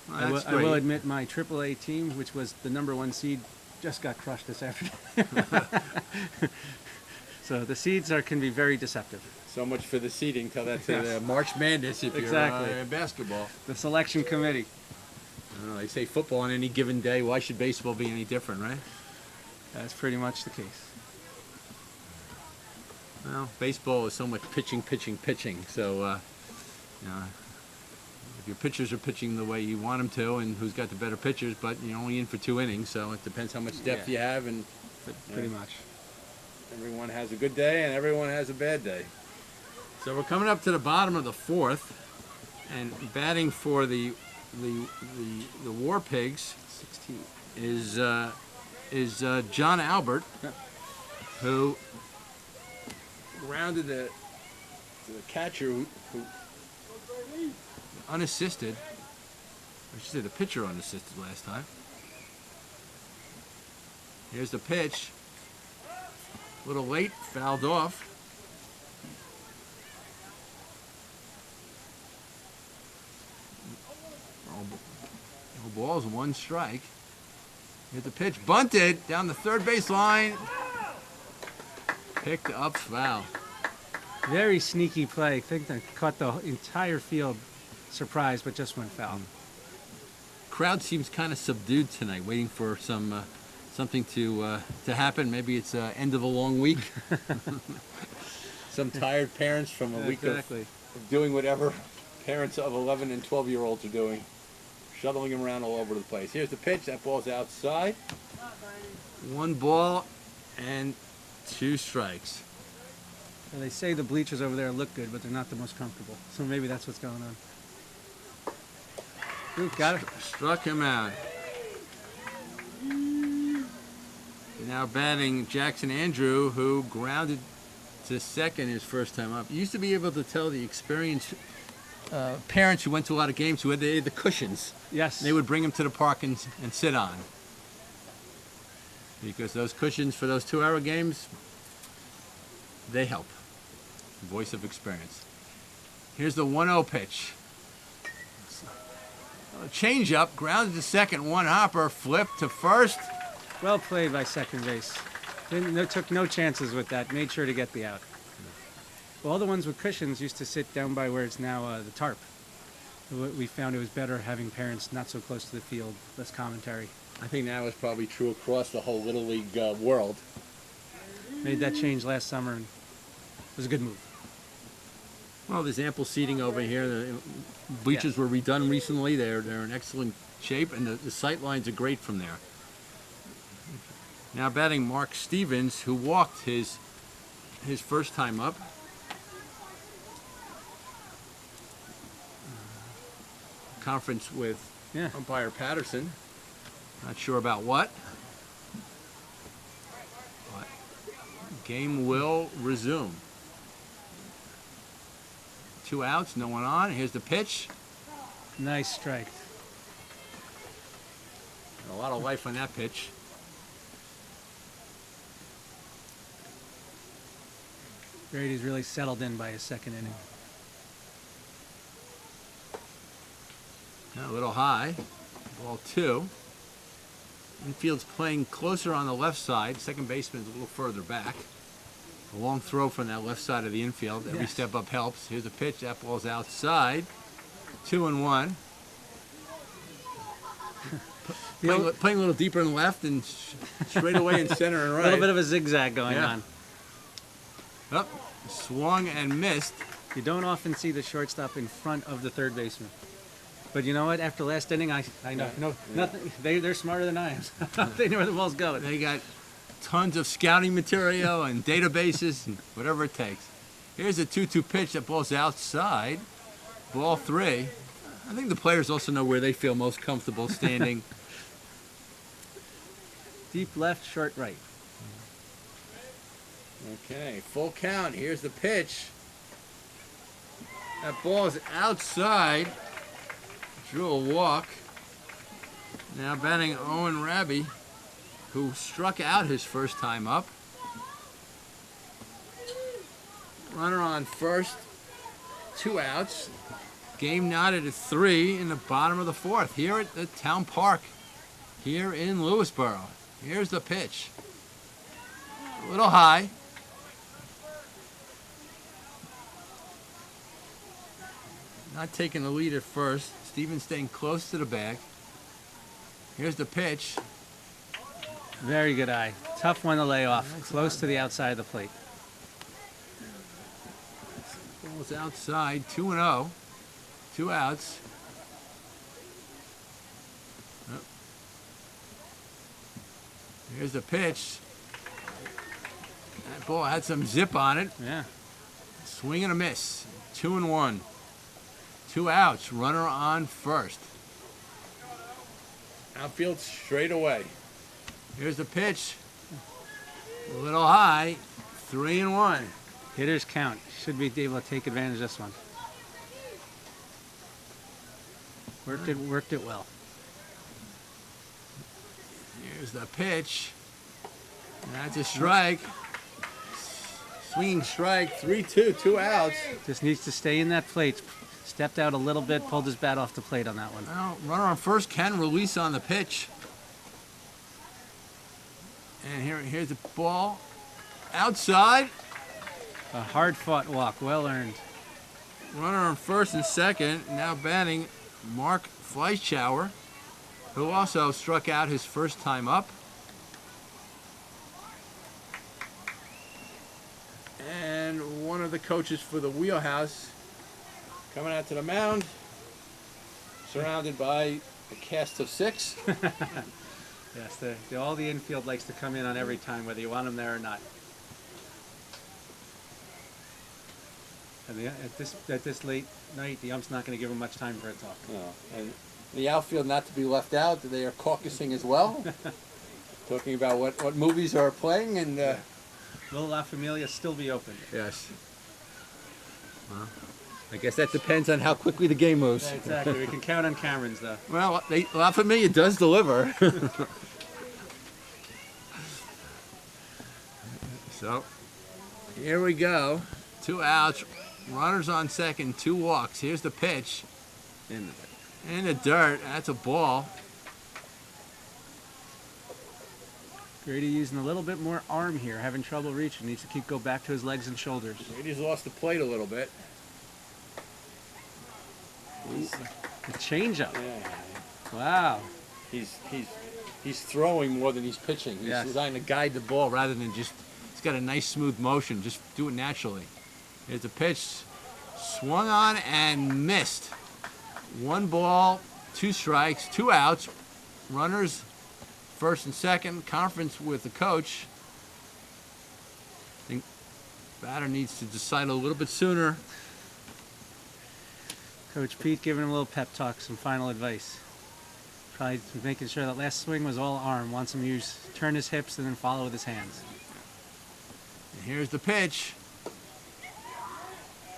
Well, I will admit my AAA team, which was the #1 seed, just got crushed this afternoon. So the seeds can be very deceptive. So much for the seeding. Tell that to the March Madness if Exactly. you're in basketball. The selection committee. They say football on any given day. Why should baseball be any different, right? That's pretty much the case. Well, baseball is so much pitching. So, if your pitchers are pitching the way you want them to, and who's got the better pitchers, but you're only in for 2 innings, so it depends how much depth you have, and Pretty much. everyone has a good day and everyone has a bad day. So we're coming up to the bottom of the 4th, and batting for the War Pigs 16. is John Albert, who grounded the catcher who unassisted. I should say the pitcher unassisted last time. Here's the pitch. A little late, fouled off. No balls, 1 strike. Here's the pitch, bunted down the third base line. Picked up foul. Very sneaky play. I think they caught the entire field surprised, but just went foul. Crowd seems kind of subdued tonight, waiting for something to happen. Maybe it's end of a long week. Some tired parents from a week of doing whatever parents of 11 and 12-year-olds are doing, shuttling them around all over the place. Here's the pitch. That ball's outside. 1 ball and 2 strikes. Well, they say the bleachers over there look good, but they're not the most comfortable. So maybe that's what's going on. Ooh, got it. Struck him out. Now batting Jackson Andrew, who grounded to second his first time up. You used to be able to tell the experienced parents who went to a lot of games who had the cushions. Yes. They would bring them to the park and sit on. Because those cushions for those 2-hour games, they help. Voice of experience. Here's the 1-0 pitch. Change up, grounded to second, 1 hopper, flip to first. Well played by second base. Took no chances with that. Made sure to get the out. Well, all the ones with cushions used to sit down by where it's now the tarp. We found it was better having parents not so close to the field, less commentary. I think that was probably true across the whole Little League world. Made that change last summer, and it was a good move. Well, there's ample seating over here. The bleachers were redone recently. They're in excellent shape, and the sight lines are great from there. Now batting Mark Stevens, who walked his first time up. Conference with umpire Patterson. Not sure about what. But game will resume. 2 outs, no one on. Here's the pitch. Nice strike. A lot of life on that pitch. Brady's really settled in by his second inning. A little high. Ball 2. Infield's playing closer on the left side. Second baseman's a little further back. A long throw from that left side of the infield. Every step up helps. Here's a pitch. That ball's outside. 2-1. Playing a little deeper in left and straight away in center and right. A little bit of a zigzag going on. Up, swung and missed. You don't often see the shortstop in front of the third baseman. But you know what? After last inning, I know nothing. They're smarter than I am. They know where the ball's going. They got tons of scouting material and databases and whatever it takes. Here's a 2-2 pitch. That ball's outside. Ball 3. I think the players also know where they feel most comfortable standing. Deep left, short right. Okay, full count. Here's the pitch. That ball is outside. Drew a walk. Now batting Owen Raby, who struck out his first time up. Runner on first. 2 outs. Game knotted at 3 in the bottom of the 4th here at the Town Park here in Lewisboro. Here's the pitch. A little high. Not taking the lead at first. Steven staying close to the bag. Here's the pitch. Very good eye. Tough one to lay off. Close to the outside of the plate. Ball's outside. 2-0. 2 outs. Oh. Here's the pitch. That ball had some zip on it. Yeah. Swing and a miss. 2-1. 2 outs. Runner on first. Outfield straight away. Here's the pitch. A little high. 3-1. Hitters count. Should be able to take advantage of this one. Worked it well. Here's the pitch. That's a strike. Swinging strike. 3-2. 2 outs. Just needs to stay in that plate. Stepped out a little bit, pulled his bat off the plate on that one. Well, runner on first can release on the pitch. And here's the ball. Outside. A hard-fought walk, well earned. Runner on first and second. Now batting Mark Fleischauer, who also struck out his first time up. And one of the coaches for the Wheelhouse coming out to the mound, surrounded by a cast of 6. Yes, all the infield likes to come in on every time, whether you want them there or not. And at this late night, the ump's not going to give them much time for a talk. No. And the outfield, not to be left out, they are caucusing as well, talking about what movies are playing and. Will La Familia still be open? Yes. Well, I guess that depends on how quickly the game moves. Yeah, exactly. We can count on Camerons, though. Well, La Familia does deliver. So, here we go. 2 outs. Runners on second. 2 walks. Here's the pitch. In the dirt. That's a ball. Grady using a little bit more arm here, having trouble reaching. Needs to go back to his legs and shoulders. Grady's lost the plate a little bit. The changeup. Yeah. Wow. He's throwing more than he's pitching. He's Yes. trying to guide the ball rather than just. He's got a nice smooth motion. Just do it naturally. Here's a pitch, swung on and missed. 1 ball, 2 strikes, 2 outs. Runners first and second. Conference with the coach. I think batter needs to decide a little bit sooner. Coach Pete giving him a little pep talk, some final advice. Probably making sure that last swing was all arm. Wants him to turn his hips and then follow with his hands. And here's the pitch.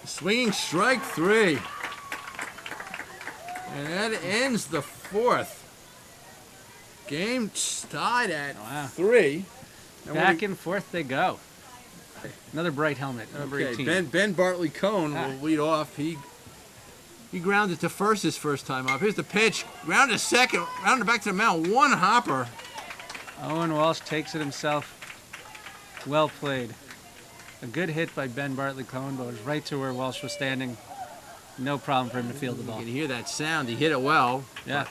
Swinging strike 3. And that ends the 4th. Game tied at 3. Back and forth they go. Another bright helmet, number 18. Ben Bartley Cohn will lead off. He He grounded to first his first time up. Here's the pitch. Grounded to second. Grounded back to the mound. One hopper. Owen Walsh takes it himself. Well played. A good hit by Ben Bartley-Cohen, but it was right to where Walsh was standing. No problem for him to field the You ball. can hear that sound. He hit it well. Yeah.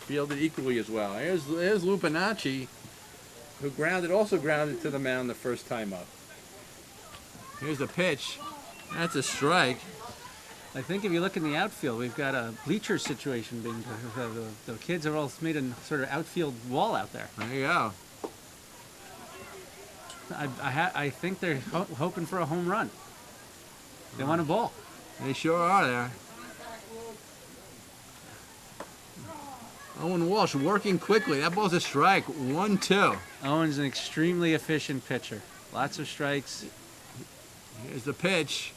Fielded equally as well. Here's Lupinacci, who also grounded to the mound the first time up. Here's the pitch. That's a strike. I think if you look in the outfield, we've got a bleacher situation being. The kids have all made a sort of outfield wall out there. There you go. I think they're hoping for a home run. They want a ball. They sure are there. Owen Walsh working quickly. That ball's a strike. 1-2. Owen's an extremely efficient pitcher. Lots of strikes. Here's the pitch.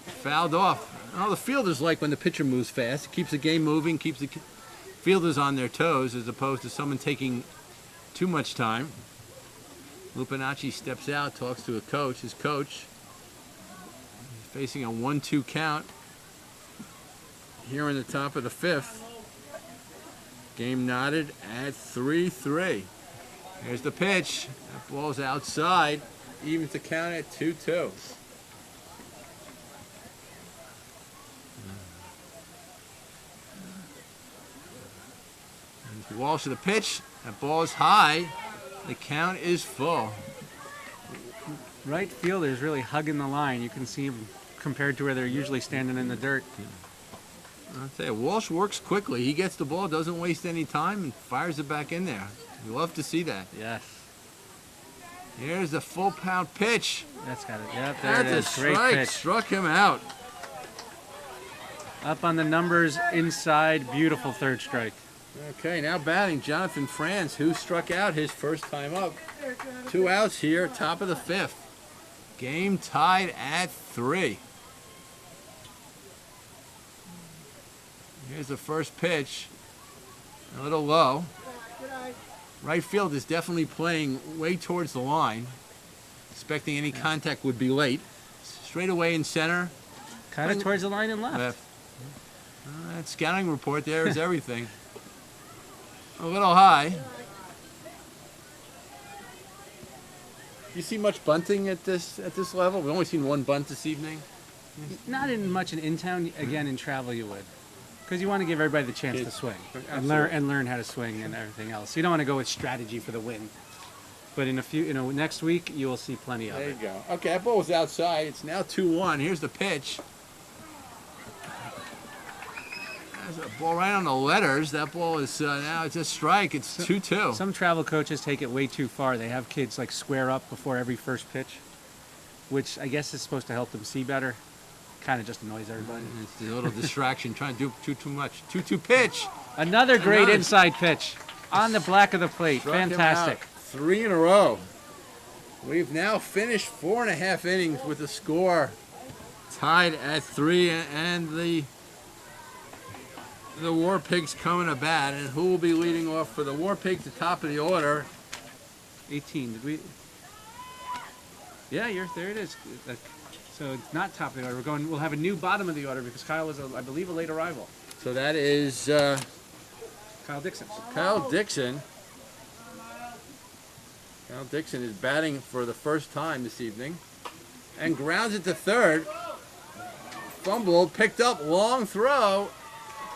Fouled off. Oh, the fielders like when the pitcher moves fast. It keeps the game moving, keeps the fielders on their toes as opposed to someone taking too much time. Lupinacci steps out, talks to his coach. He's facing a 1-2 count here in the top of the fifth. Game knotted at 3-3. Here's the pitch. That ball's outside. Evens the count at 2-2. Walsh to the pitch. That ball is high. The count is full. Right fielder's really hugging the line. You can see him compared to where they're usually standing in the dirt. I'll tell you, Walsh works quickly. He gets the ball, doesn't waste any time, and fires it back in there. We love to see that. Yes. Here's the full pound pitch. That's got it. Yep, there it That's is. a Great strike. pitch. Struck him out. Up on the numbers, inside, beautiful third strike. Okay, now batting Jonathan Franz, who struck out his first time up. 2 outs here, top of the fifth. Game tied at 3. Here's the first pitch. A little low. Right field is definitely playing way towards the line. Expecting any contact would be late. Straight away in center. Kind of towards the line and left. That scouting report there is everything. A little high. You see much bunting at this level? We've only seen one bunt this evening. Not in much in town. Again, in travel you would, because you want to give everybody the chance to swing and learn how to swing and everything else. You don't want to go with strategy for the win. But in a few, next week you will see plenty of There you it. go. Okay, that ball was outside. It's now 2-1. Here's the pitch. That's a ball right on the letters. That ball is now it's a strike. It's 2-2. Some travel coaches take it way too far. They have kids like square up before every first pitch, which I guess is supposed to help them see better. Kind of just annoys everybody. It's a little distraction, trying to do too much. 2-2 pitch. Another great Another- inside pitch on the black of the plate. Struck him Fantastic. out. 3 in a row. We've now finished 4.5 innings with the score tied at 3, and the War Pigs coming to bat. And who will be leading off for the War Pigs? The top of the order. 18. Did we? Yeah, there it is. So it's not top of the order. We'll have a new bottom of the order because Kyle was, I believe, a late arrival. So that is Kyle Dixon. Kyle Dixon. Kyle Dixon is batting for the first time this evening and grounds it to third. Fumbled, picked up, long throw.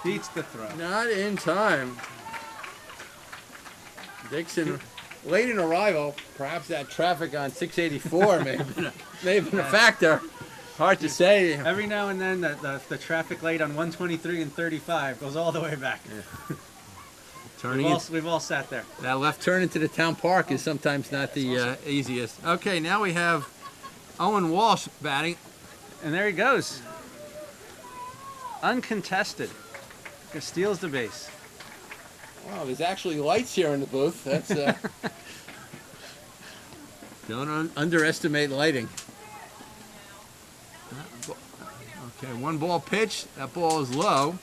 Beats the throw. Not in time. Dixon, late in arrival. Perhaps that traffic on 684 may have been a factor. Hard to say. Every now and then, the traffic light on 123 and 35 goes all the way back. Turning We've all sat there. that left turn into the town park is sometimes not the easiest. Okay, now we have Owen Walsh batting. And there he goes. Uncontested. Steals the base. Wow, there's actually lights here in the booth. That's don't underestimate lighting. Okay, 1 ball pitch. That ball is low.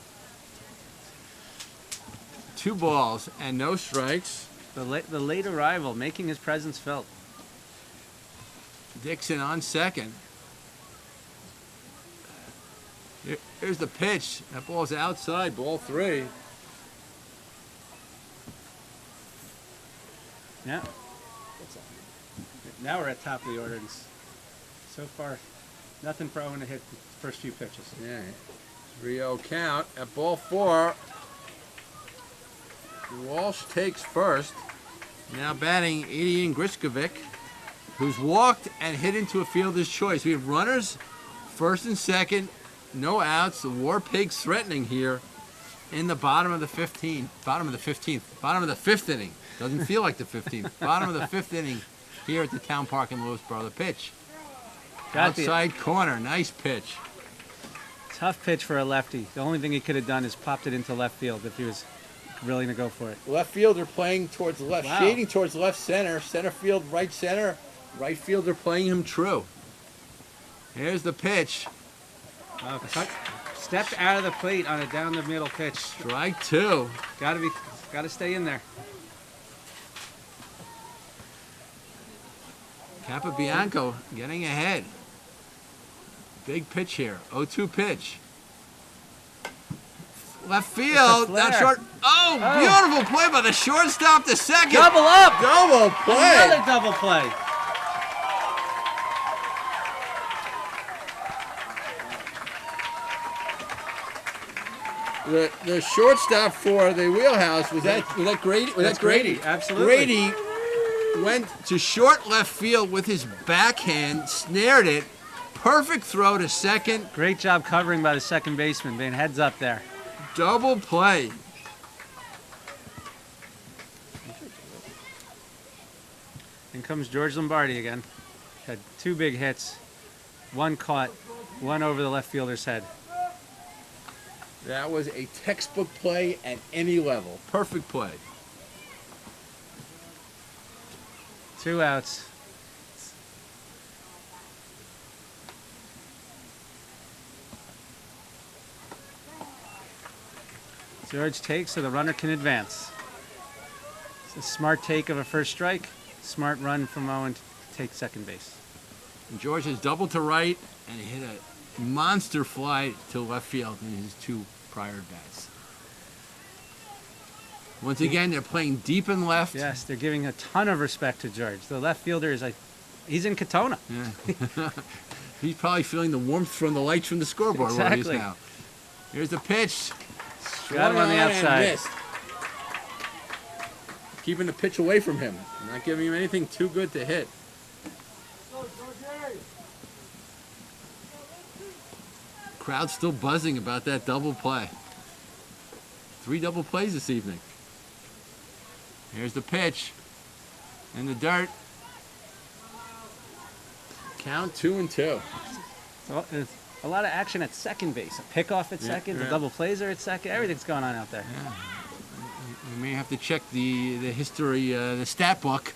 2 balls and no strikes. The late arrival, making his presence felt. Dixon on second. Here's the pitch. That ball's outside, ball 3. Yeah. Now we're at top of the order. And so far, nothing for Owen to hit the first few pitches. Yeah. 3-0 count at ball 4. Walsh takes first. Now batting Ian Griskovic, who's walked and hit into a fielder's choice. We have runners, first and second, no outs. The War Pigs threatening here in the bottom of the 15th. Bottom of the 5th inning. Doesn't feel like the 15th. Bottom of the 5th inning here at the Town Park in Lewisboro. The pitch. Outside corner. Nice pitch. Tough pitch for a lefty. The only thing he could have done is popped it into left field if he was willing to go for it. Left fielder playing towards the left, Wow. shading towards left center. Center field, right center. Right fielder playing him true. Here's the pitch. Stepped out of the plate on a down the middle pitch. Strike 2. Gotta stay in there. Capobianco getting ahead. Big pitch here. 0-2 pitch. Left field. flare. Not short. Oh, beautiful play by the shortstop to second. Double up! Double play. Another double play. The shortstop for the Wheelhouse was that Grady? That's Grady, absolutely. Grady went to short left field with his backhand, snared it. Perfect throw to second. Great job covering by the second baseman, being heads up there. Double play. In comes George Lombardi again. Had 2 big hits. One caught, one over the left fielder's head. That was a textbook play at any level. Perfect play. 2 outs. George takes so the runner can advance. It's a smart take of a first strike. Smart run from Owen to take second base. And George has doubled to right and he hit a monster fly to left field in his 2 prior bats. Once again, they're playing deep and left. Yes, they're giving a ton of respect to George. The left fielder is he's in Katona. Yeah. He's probably feeling the warmth from the lights from the scoreboard where he is Exactly. now. Here's the pitch. Got him on the Swung and outside. missed. Keeping the pitch away from him. Not giving him anything too good to hit. Crowd's still buzzing about that double play. 3 double plays this evening. Here's the pitch. In the dirt. Count 2-2. So there's a lot of action at second base. A pickoff at second, the double plays are at second. Everything's going on out there. You may have to check the history, the stat book,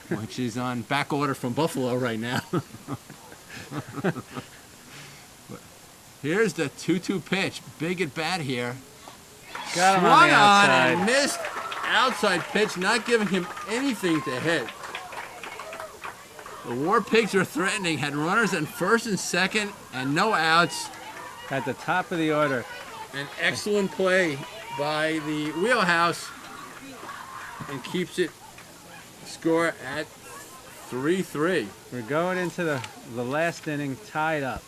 which is on back order from Buffalo right now. Here's the 2-2 pitch. Big at bat here. Got him on Swung the on outside. and missed. Outside pitch, not giving him anything to hit. The War Pigs are threatening. Had runners on first and second and no outs. At the top of the order. An excellent play by the Wheelhouse and keeps it score at 3-3. We're going into the last inning tied up.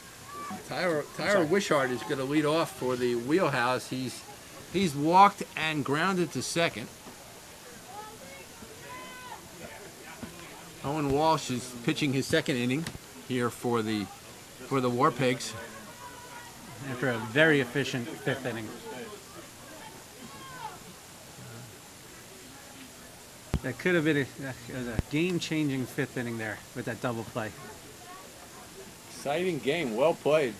Tyler Wishart is going to lead off for the Wheelhouse. He's walked and grounded to second. Owen Walsh is pitching his second inning here for the War Pigs. After a very efficient 5th inning. That could have been a game-changing 5th inning there with that double play. Exciting game, well played.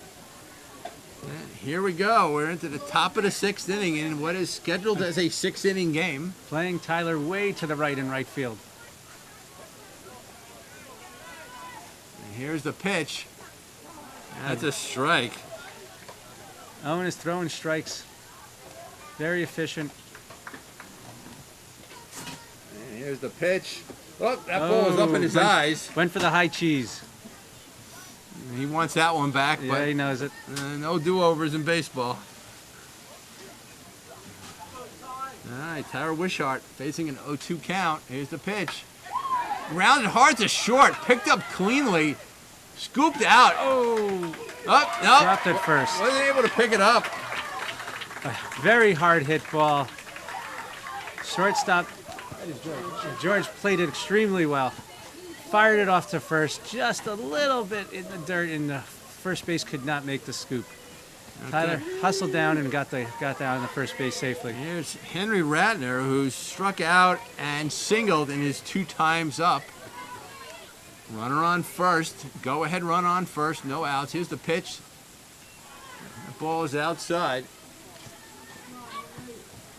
Here we go. We're into the top of the 6th inning in what is scheduled as a 6-inning game. Playing Tyler way to the right in right field. And here's the pitch. That's a strike. Owen is throwing strikes. Very efficient. And here's the pitch. Oh, that ball was up in his eyes. Went for the high cheese. He wants that one back, Yeah, but he knows it. no do-overs in baseball. All right, Tyra Wishart facing an 0-2 count. Here's the pitch. Grounded hard to short, picked up cleanly, scooped out. Oh, Up, no. dropped it first. Wasn't able to pick it up. Very hard hit ball. Shortstop George played it extremely well. Fired it off to first, just a little bit in the dirt, and the first base could not make the scoop. Okay. Tyler hustled down and got down the first base safely. Here's Henry Ratner, who struck out and singled in his 2 times up. Runner on first. Go ahead run on first. No outs. Here's the pitch. That ball is outside.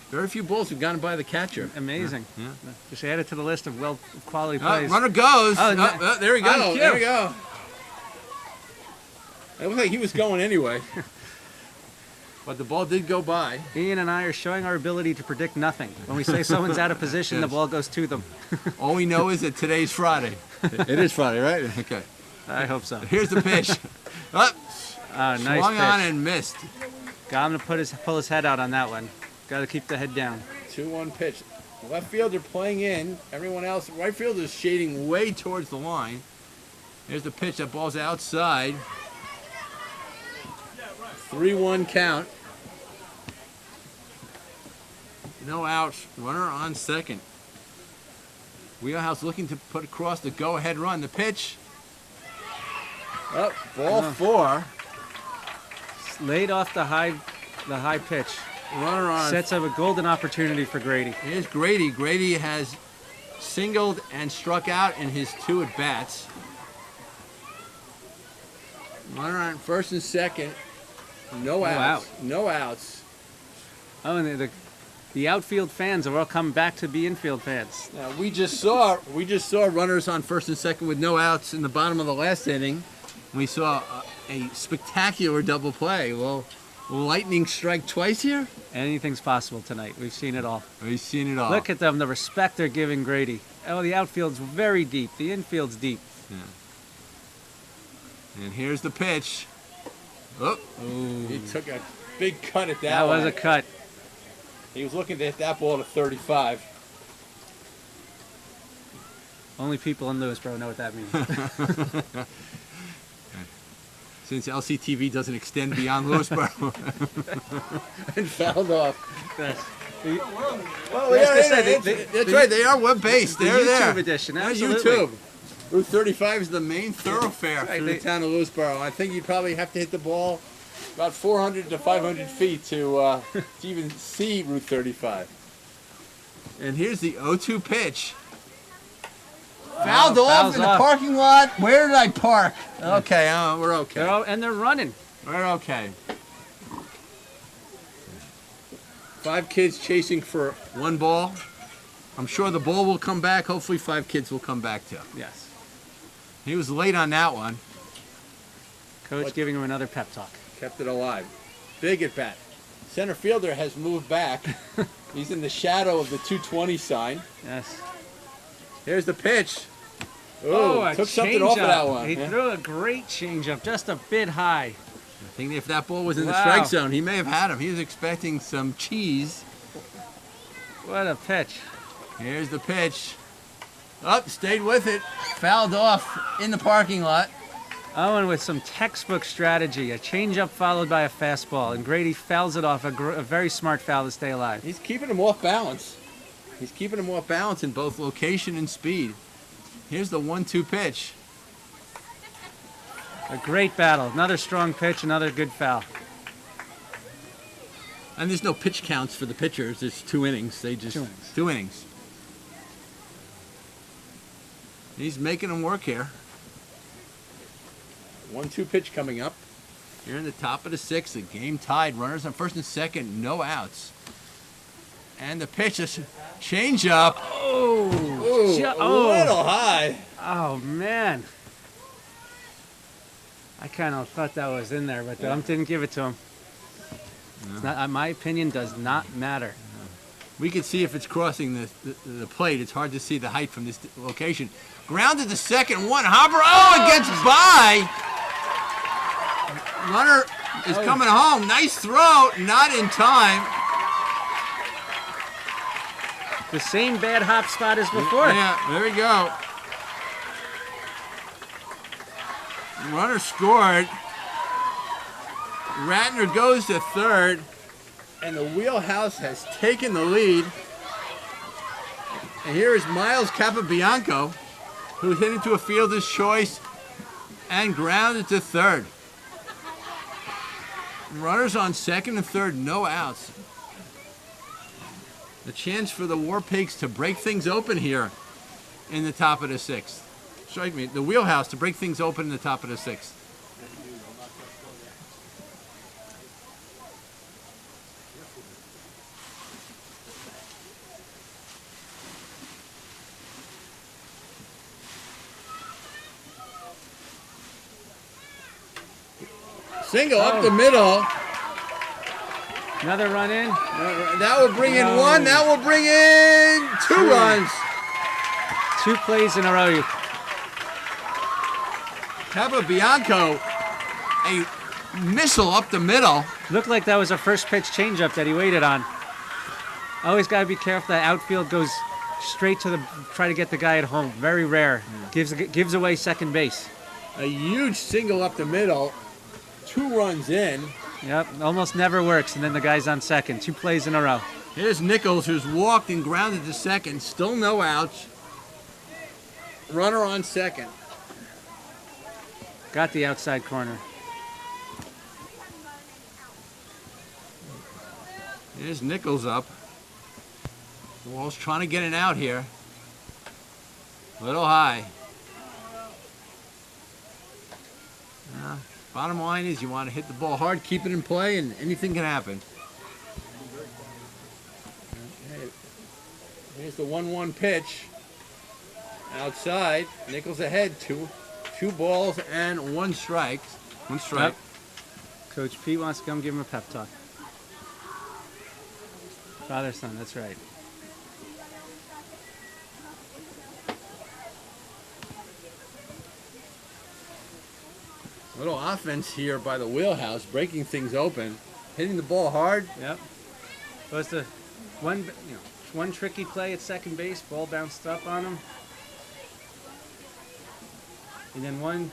Very few balls have gone by the catcher. Amazing. Yeah. Just add it to the list of quality plays. Runner goes. Oh, There we on go. cue. There we go. It looked like he was going anyway. But the ball did go by. Ian and I are showing our ability to predict nothing. When we say someone's out of position, the ball goes to them. All we know is that today's Friday. It is Friday, right? Okay. I hope so. Here's the pitch. Up. Nice Swung pitch. on and missed. Got him to pull his head out on that one. Got to keep the head down. 2-1 pitch. Left fielder playing in. Everyone else, right fielder is shading way towards the line. There's the pitch. That ball's outside. 3-1 count. No outs. Runner on second. Wheelhouse looking to put across the go-ahead run. The pitch. Up. Ball 4. Laid off the high pitch. Runner on. Sets up a golden opportunity for Grady. Here's Grady. Grady has singled and struck out in his 2 at-bats. Runner on first and second. No outs. No outs. Oh, and the outfield fans are all coming back to be infield fans. Now we just saw runners on first and second with no outs in the bottom of the last inning. We saw a spectacular double play. Well, will lightning strike twice here? Anything's possible tonight. We've seen it all. We've seen it all. Look at them, the respect they're giving Grady. Oh, the outfield's very deep. The infield's deep. Yeah. And here's the pitch. Oh, he took a big cut at that That one. was a cut. He was looking to hit that ball to 35. Only people in Lewisboro know what that means. Since LCTV doesn't extend beyond Lewisboro. And fouled off. Yes. Well, Yes, I said, that's right. They are web-based. The They're YouTube there. edition, There's absolutely. YouTube. Route 35 is the main thoroughfare Right, through the town of Lewisboro. I think you'd probably have to hit the ball about 400 to 500 feet to even see Route 35. And here's the 0-2 pitch. Fouled off in the parking lot. Where did I park? Okay, we're okay. They're running. We're okay. 5 kids chasing for 1 ball. I'm sure the ball will come back. Hopefully 5 kids will come back too. Yes. He was late on that one. Coach giving him another pep talk. Kept it alive. Big at bat. Center fielder has moved back. He's in the shadow of the 220 sign. Yes. Here's the pitch. Oh, took something off of that one. He Yeah. threw a great changeup, just a bit high. I think if that ball was in the Wow. strike zone, he may have had him. He was expecting some cheese. What a pitch. Here's the pitch. Up, stayed with it. Fouled off in the parking lot. Owen with some textbook strategy. A changeup followed by a fastball, and Grady fouls it off. A very smart foul to stay alive. He's keeping him off balance. He's keeping him off balance in both location and speed. Here's the 1-2 pitch. A great battle. Another strong pitch, another good foul. And there's no pitch counts for the pitchers. It's 2 innings. They just 2 innings. 2 innings. He's making them work here. 1-2 pitch coming up. Here in the top of the 6th, the game tied. Runners on first and second, no outs. And the pitch is change up. Oh, A little high. Oh man. I kind of thought that was in there, but the ump didn't give it to him. It's not, my opinion does not matter. We can see if it's crossing the plate. It's hard to see the height from this location. Grounded to second, 1 hopper. Oh, it gets by. Runner is coming home. Nice throw. Not in time. The same bad hop spot as before. Yeah, there we go. Runner scored. Ratner goes to third. And the Wheelhouse has taken the lead. And here is Miles Capobianco, who's heading to a fielder's choice and grounded to third. Runners on second and third, no outs. The chance for the War Pigs to break things open here in the top of the sixth. Strike me, the Wheelhouse to break things open in the top of the sixth. Single up the middle. Another run in. That will bring in one. That will bring in two runs. 2 plays in a row. Capobianco, a missile up the middle. Looked like that was a first pitch changeup that he waited on. Always got to be careful that outfield goes straight to try to get the guy at home. Very rare. Gives away second base. A huge single up the middle. 2 runs in. Yep, almost never works, and then the guy's on second. 2 plays in a row. Here's Nichols, who's walked and grounded to second. Still no outs. Runner on second. Got the outside corner. Here's Nichols up. Wall's trying to get an out here. Little high. Bottom line is you want to hit the ball hard, keep it in play, and anything can happen. Here's the 1-1 pitch. Outside, Nichols ahead, two balls and 1 strike. 1 strike. Yep. Coach Pete wants to come give him a pep talk. Father, son, that's right. Little offense here by the Wheelhouse, breaking things open, hitting the ball hard. Yep. Was the one tricky play at second base, ball bounced up on him, and then one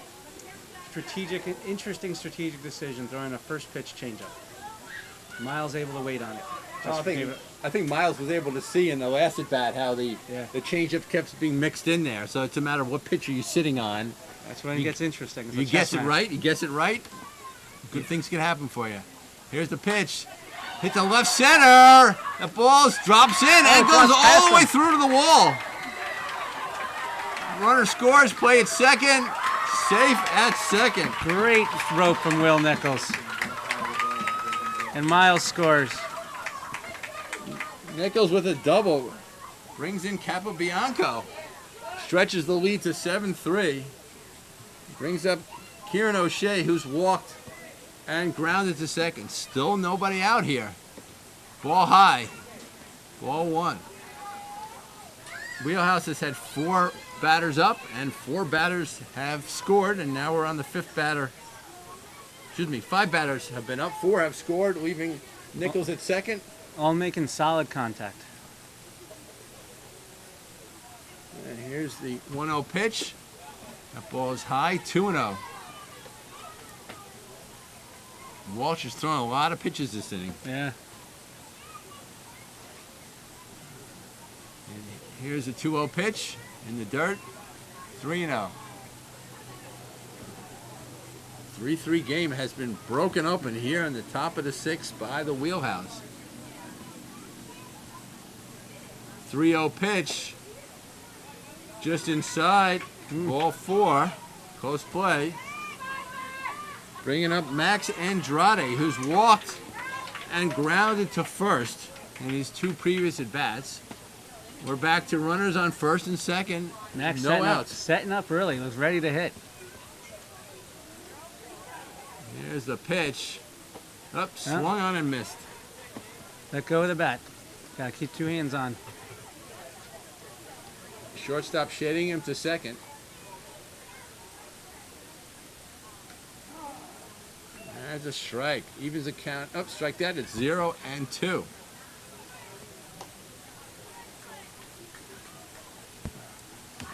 interesting strategic decision, throwing a first pitch changeup. Miles able to wait on it. I think Miles was able to see in the last at bat how the changeup kept being mixed in there. So it's a matter of what pitch are you sitting on. That's when it gets interesting. You guess it right. You guess it right. Good things can happen for you. Here's the pitch. Hit the left center. The ball drops in and goes all the way through to the wall. Runner scores. Play at second. Safe at second. Great throw from Will Nichols. And Miles scores. Nichols with a double. Brings in Capobianco. Stretches the lead to 7-3. Brings up Kieran O'Shea, who's walked and grounded to second. Still nobody out here. Ball high. Ball 1. Wheelhouse has had 4 batters up, and 4 batters have scored, and now we're on the 5th batter. Excuse me, 5 batters have been up, 4 have scored, leaving Nichols at second. All making solid contact. And here's the 1-0 pitch. That ball is high, 2-0. Walsh is throwing a lot of pitches this inning. Yeah. And here's a 2-0 pitch in the dirt, 3-0. 3-3 game has been broken open here on the top of the 6th by the Wheelhouse. 3-0 pitch, just inside. Ball 4, close play. Bringing up Max Andrade, who's walked and grounded to first in his 2 previous at-bats. We're back to runners on first and second. Max no outs. Setting up early, was ready to hit. Here's the pitch. Up, swung on and missed. Let go of the bat. Gotta keep 2 hands on. Shortstop shading him to second. That's a strike. Evens the count. Oh, strike that. It's 0-2.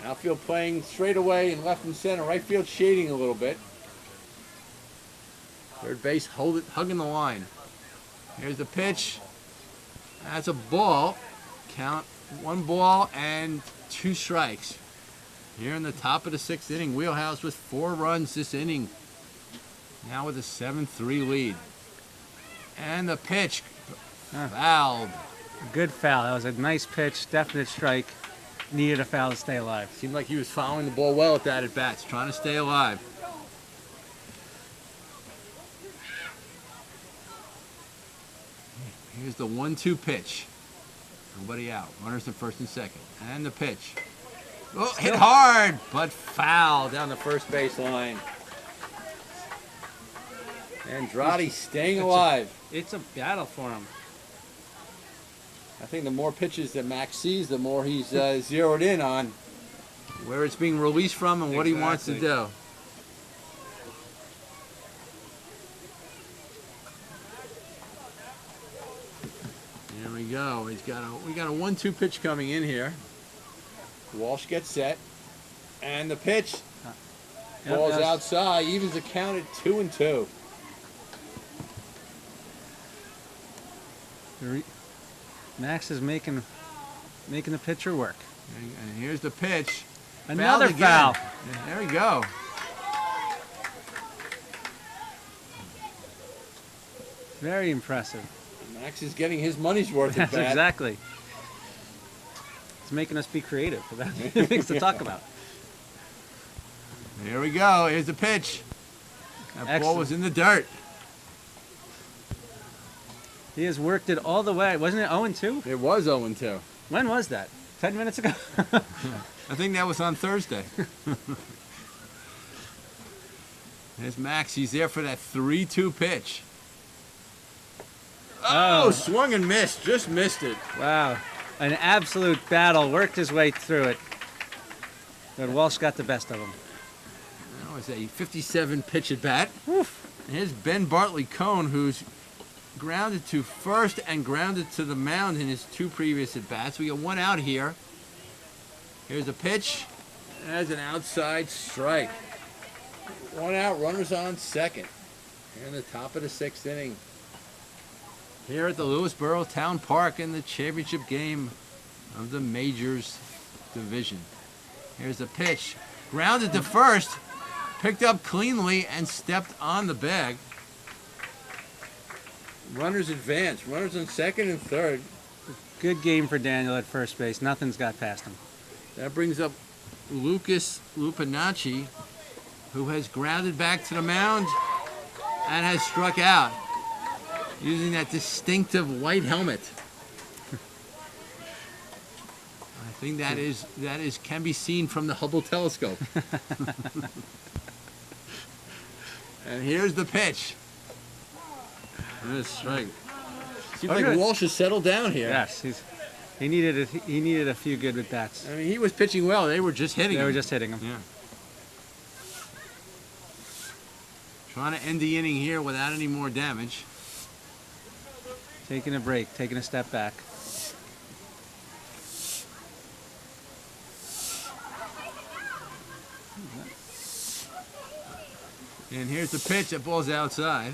Outfield playing straight away and left and center. Right field shading a little bit. Third base hugging the line. Here's the pitch. That's a ball. Count 1 ball and 2 strikes. Here in the top of the 6th inning. Wheelhouse with 4 runs this inning. Now with a 7-3 lead. And the pitch. Fouled. Good foul. That was a nice pitch, definite strike. Needed a foul to stay alive. Seemed like he was following the ball well at that at bats, trying to stay alive. Here's the 1-2 pitch. Nobody out. Runners in first and second. And the pitch. Oh, hit hard, but foul down the first base line. Andrade staying alive. It's a battle for him. I think the more pitches that Max sees, the more he's zeroed in on where it's being released from and what he wants to do. There we go. We got a 1-2 pitch coming in here. Walsh gets set, and the pitch falls outside. Evens the count at 2-2. Max is making the pitcher work. And here's the pitch. Another foul. There we go. Very impressive. Max is getting his money's worth at That's bat. exactly. It's making us be creative about things to talk about. Here we go. Here's the pitch. That ball Excellent. was in the dirt. He has worked it all the way. Wasn't it 0-2? It was 0-2. When was that? 10 minutes ago? I think that was on Thursday. There's Max. He's there for that 3-2 pitch. Oh, swung and missed. Just missed it. Wow. An absolute battle. Worked his way through it. But Walsh got the best of him. That was a 57 pitch at bat. Here's Ben Bartley Cone, who's grounded to first and grounded to the mound in his 2 previous at bats. We got 1 out here. Here's a pitch. That's an outside strike. 1 out, runners on second. Here in the top of the 6th inning. Here at the Lewisboro Town Park in the championship game of the Majors Division. Here's the pitch. Grounded to first. Picked up cleanly and stepped on the bag. Runners advance. Runners on second and third. Good game for Daniel at first base. Nothing's got past him. That brings up Lucas Lupinacci, who has grounded back to the mound and has struck out using that distinctive white helmet. I think that can be seen from the Hubble telescope. And here's the pitch. That's strike. Seems like Walsh has settled down here. Yes, he needed a few good at bats. I mean, he was pitching well. They were just hitting him. They were just hitting him. Yeah. Trying to end the inning here without any more damage. Taking a break, taking a step back. And here's the pitch. That ball's outside.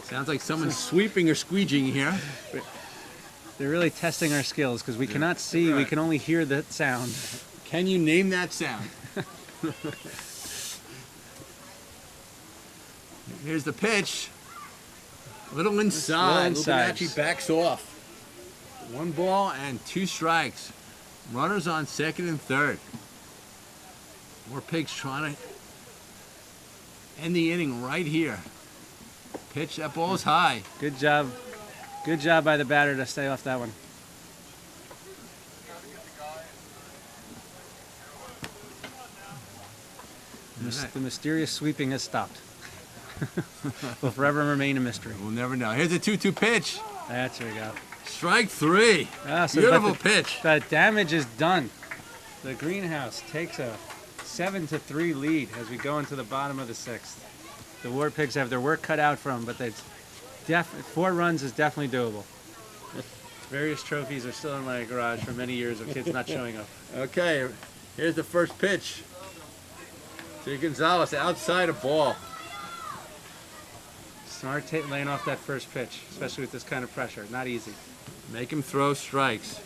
Sounds like someone's sweeping or squeegeeing here. They're really testing our skills because we cannot see. We can only hear the sound. Can you name that sound? Here's the pitch. A little inside. Lupinacci backs off. 1 ball and 2 strikes. Runners on second and third. More Pigs trying to end the inning right here. Pitch, that ball's high. Good job. Good job by the batter to stay off that one. The mysterious sweeping has stopped. Will forever remain a mystery. We'll never know. Here's a 2-2 pitch. There we go. Strike 3. So beautiful pitch. The damage is done. The greenhouse takes a 7-3 lead as we go into the bottom of the 6th. The War Pigs have their work cut out for them, but 4 runs is definitely doable. Various trophies are still in my garage for many years of kids not showing up. Okay, here's the first pitch. To Gonzalez, outside a ball. Smart laying off that first pitch, especially with this kind of pressure. Not easy. Make him throw strikes.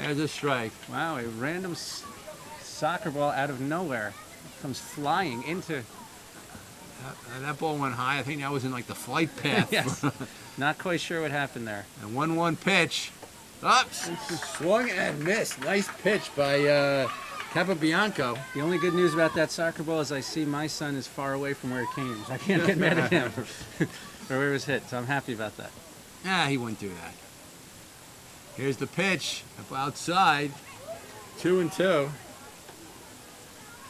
There's a strike. Wow, a random soccer ball out of nowhere comes flying into. That ball went high. I think that was in like the flight path. Yes. Not quite sure what happened there. And 1-1 pitch. Up, swung and missed. Nice pitch by Capobianco. The only good news about that soccer ball is I see my son is far away from where it came. So I can't get mad at him or where it was hit. So I'm happy about that. He wouldn't do that. Here's the pitch up outside. 2-2.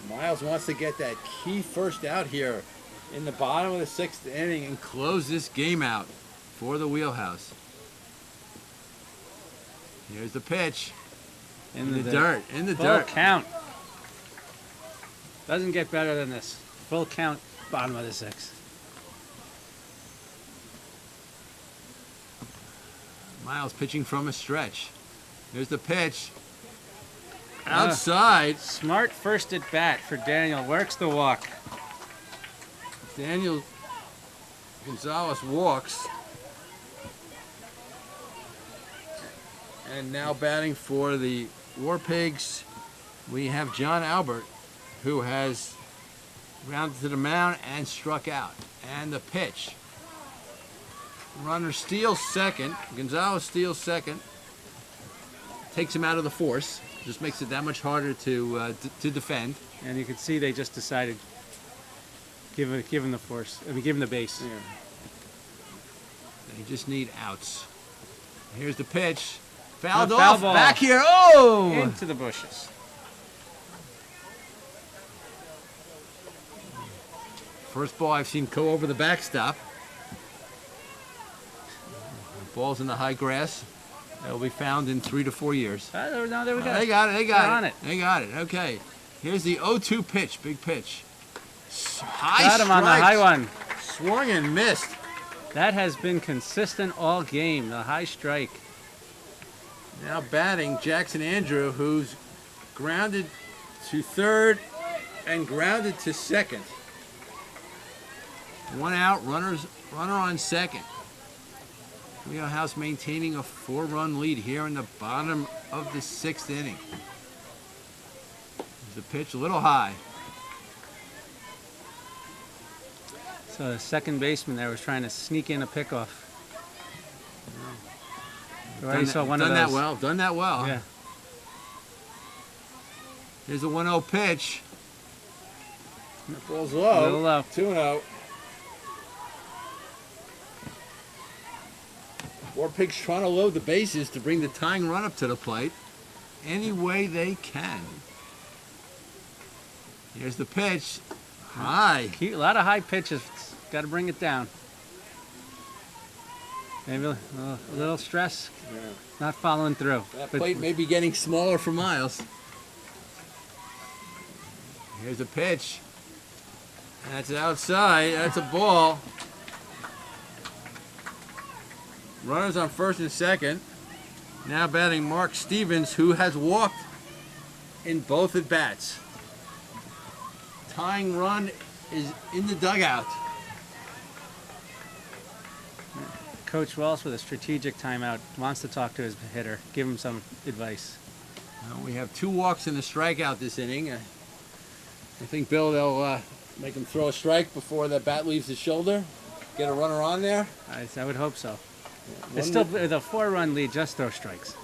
Miles wants to get that key first out here in the bottom of the 6th inning and close this game out for the Wheelhouse. Here's the pitch. In the dirt. In the Full dirt. count. Doesn't get better than this. Full count, bottom of the 6th. Miles pitching from a stretch. Here's the pitch. Outside. Smart first at bat for Daniel. Works the walk. Daniel Gonzalez walks. And now batting for the War Pigs, we have John Albert, who has rounded to the mound and struck out. And the pitch. Runner steals second. Gonzalez steals second. Takes him out of the force. Just makes it that much harder to defend. And you can see they just decided give him the force. I mean, give him the base. Yeah. They just need outs. Here's the pitch. Fouled Foul off. ball. Back here. Oh! Into the bushes. First ball I've seen go over the backstop. Ball's in the high grass. That will be found in 3 to 4 years. No, there we go. They got it. They They're got on it. it. They got it. Okay. Here's the 0-2 pitch. Big pitch. High Got him on the strikes. high one. Swung and missed. That has been consistent all game, the high strike. Now batting Jackson Andrew, who's grounded to third and grounded to second. 1 out, runner on second. Wheelhouse maintaining a 4-run lead here in the bottom of the 6th inning. There's the pitch a little high. So the second baseman there was trying to sneak in a pickoff. Already saw one of Done those. that well. Done that well. Yeah. Here's a 1-0 pitch. That ball's A low. little low. 2-0. War Pigs trying to load the bases to bring the tying run up to the plate any way they can. Here's the pitch. High. A lot of high pitches. Got to bring it down. Maybe a little stress. Yeah. Not following through. That But plate may be getting smaller for Miles. Here's a pitch. That's outside. That's a ball. Runners on first and second. Now batting Mark Stevens, who has walked in both at bats. Tying run is in the dugout. Coach Wells with a strategic timeout wants to talk to his hitter, give him some advice. Well, we have 2 walks and a strikeout this inning. I think, Bill, they'll make him throw a strike before the bat leaves his shoulder. Get a runner on there. I would hope so. Yeah, It's still the 4-run lead, just throw strikes.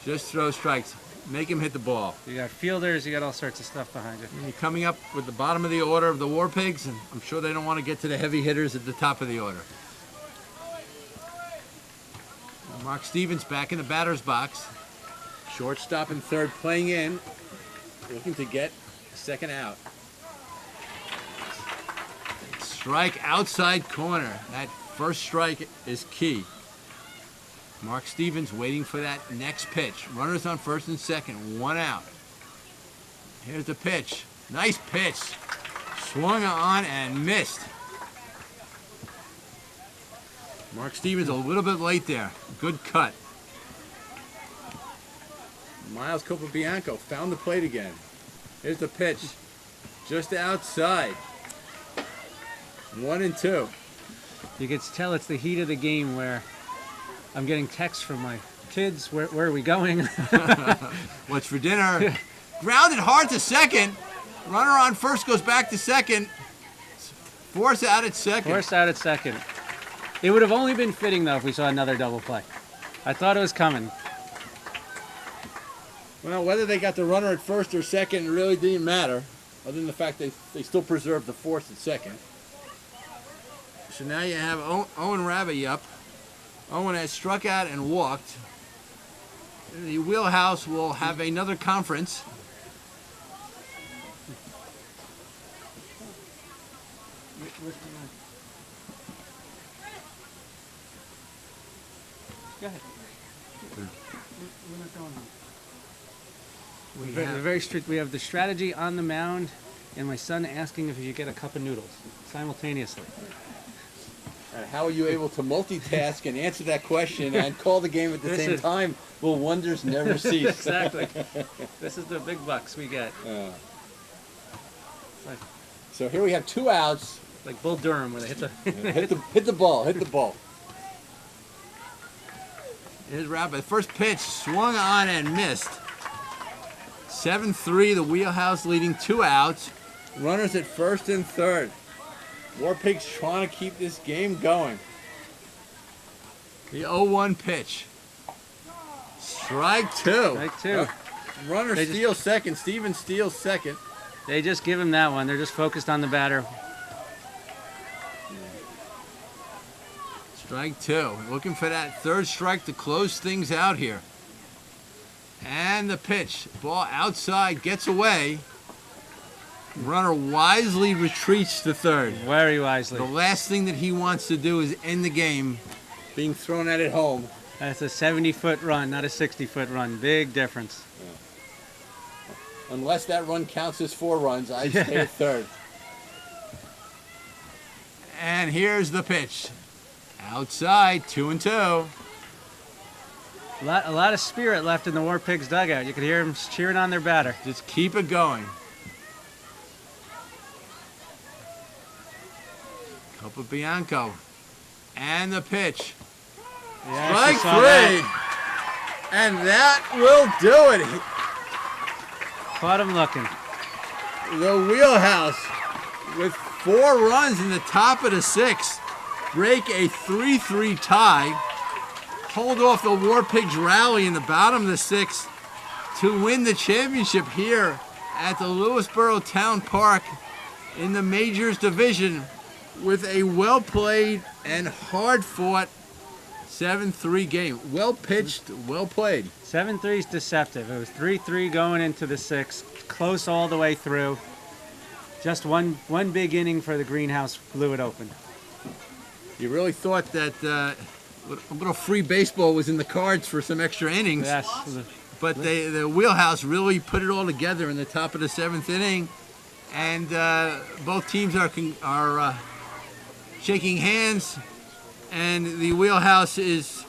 just throw strikes. Make him hit the ball. You got fielders, you got all sorts of stuff behind you. And you're coming up with the bottom of the order of the War Pigs, and I'm sure they don't want to get to the heavy hitters at the top of the order. Mark Stevens back in the batter's box. Shortstop and third playing in, looking to get second out. Strike outside corner. That first strike is key. Mark Stevens waiting for that next pitch. Runners on first and second, 1 out. Here's the pitch. Nice pitch. Swung on and missed. Mark Stevens a little bit late there. Good cut. Miles Copabianco found the plate again. Here's the pitch. Just outside. 1 and 2. You can tell it's the heat of the game where I'm getting texts from my kids. Where are we going? What's for dinner? Grounded hard to second. Runner on first goes back to second. Force out at second. Forced out at second. It would have only been fitting, though, if we saw another double play. I thought it was coming. Well, whether they got the runner at first or second really didn't matter, other than the fact they still preserved the force at second. So now you have Owen Rabbit up. Owen has struck out and walked. The Wheelhouse will have another conference. Go ahead. We're not going home. We have the strategy on the mound, and my son asking if he should get a cup of noodles simultaneously. And how are you able to multitask and answer that question and call the game at the same time? Will wonders never cease? Exactly. This is the big bucks we get. So here we have 2 outs. Like Bull Durham when they hit the hit the ball. Here's Rabbit. First pitch swung on and missed. 7-3. The Wheelhouse leading 2 outs. Runners at first and third. War Pigs trying to keep this game going. The 0-1 pitch. Strike 2. Strike 2. Runner steals second. Stevens steals second. They just give him that one. They're just focused on the batter. Strike 2. Looking for that third strike to close things out here. And the pitch. Ball outside, gets away. Runner wisely retreats to third. Very wisely. The last thing that he wants to do is end the game being thrown at home. That's a 70-foot run, not a 60-foot run. Big difference. Yeah. Unless that run counts as 4 runs, I stay at third. And here's the pitch. Outside, 2-2. A lot of spirit left in the War Pigs dugout. You could hear them cheering on their batter. Just keep it going. Copabianco. And the pitch. Yeah, Strike 3. And that will do it. Caught him looking. The Wheelhouse with 4 runs in the top of the 6th. Break a 3-3 tie. Hold off the War Pigs rally in the bottom of the 6th to win the championship here at the Lewisboro Town Park in the Majors Division with a well-played and hard-fought 7-3 game. Well pitched, well played. 7-3 is deceptive. It was 3-3 going into the 6th. Close all the way through. Just one big inning for the Greenhouse blew it open. You really thought that a little free baseball was in the cards for some extra innings. Yes. But the Wheelhouse really put it all together in the top of the 7th inning. And both teams are shaking hands. And the Wheelhouse is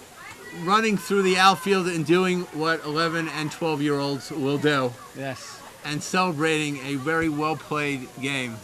running through the outfield and doing what 11 and 12-year-olds will do. Yes. And celebrating a very well-played game.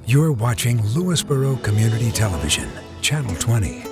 You're watching Lewisboro Community Television, Channel 20.